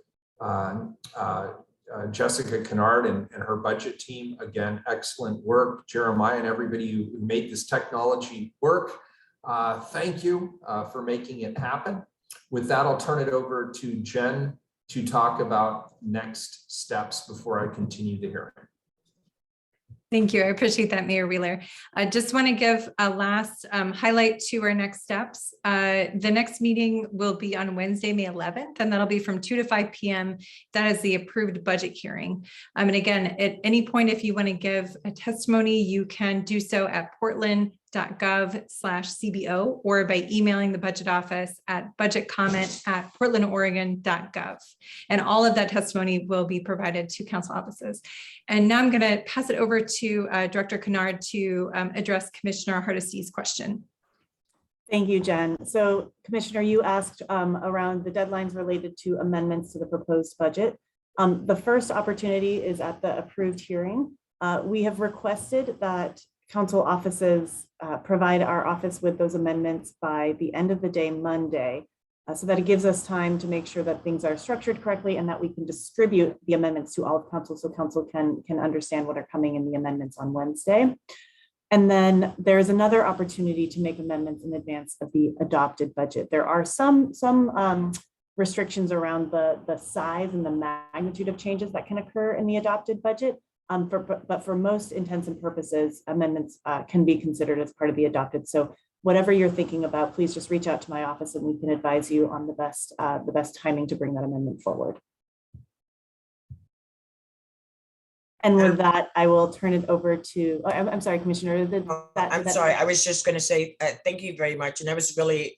Jessica Kennard and her budget team. Again, excellent work. Jeremiah and everybody who made this technology work. Thank you for making it happen. With that, I'll turn it over to Jen to talk about next steps before I continue the hearing.
Thank you. I appreciate that, Mayor Wheeler. I just want to give a last highlight to our next steps. The next meeting will be on Wednesday, May 11th, and that'll be from 2 to 5 p.m. That is the approved budget hearing. And again, at any point, if you want to give a testimony, you can do so at portland.gov/CBO or by emailing the budget office at budgetcomment@portlandoregon.gov. And all of that testimony will be provided to council offices. And now I'm going to pass it over to Director Kennard to address Commissioner Hardesty's question.
Thank you, Jen. So Commissioner, you asked around the deadlines related to amendments to the proposed budget. The first opportunity is at the approved hearing. We have requested that council offices provide our office with those amendments by the end of the day, Monday, so that it gives us time to make sure that things are structured correctly and that we can distribute the amendments to all of council so council can understand what are coming in the amendments on Wednesday. And then there's another opportunity to make amendments in advance of the adopted budget. There are some restrictions around the size and the magnitude of changes that can occur in the adopted budget. But for most intents and purposes, amendments can be considered as part of the adopted. So whatever you're thinking about, please just reach out to my office and we can advise you on the best timing to bring that amendment forward. And with that, I will turn it over to, I'm sorry, Commissioner.
I'm sorry, I was just going to say, thank you very much. And that was really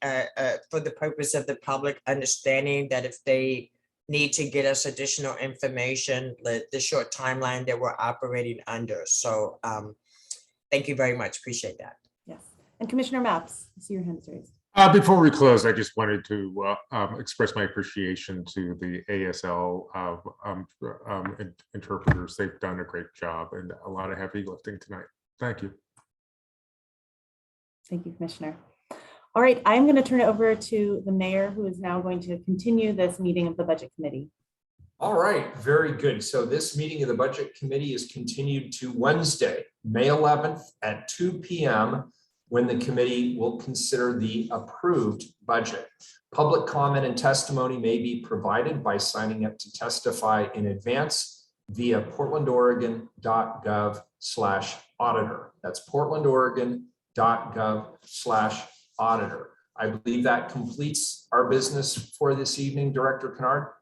for the purpose of the public understanding that if they need to get us additional information, the short timeline that we're operating under. So thank you very much. Appreciate that.
Yes. And Commissioner Mapps, I see your hand raised.
Before we close, I just wanted to express my appreciation to the ASL interpreters. They've done a great job and a lot of heavy lifting tonight. Thank you.
Thank you, Commissioner. All right, I'm going to turn it over to the mayor, who is now going to continue this meeting of the Budget Committee.
All right, very good. So this meeting of the Budget Committee is continued to Wednesday, May 11th at 2 p.m. when the committee will consider the approved budget. Public comment and testimony may be provided by signing up to testify in advance via portlandoregon.gov/auditor. That's portlandoregon.gov/auditor. I believe that completes our business for this evening, Director Kennard.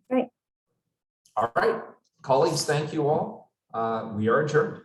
Great.
All right, colleagues, thank you all. We are adjourned.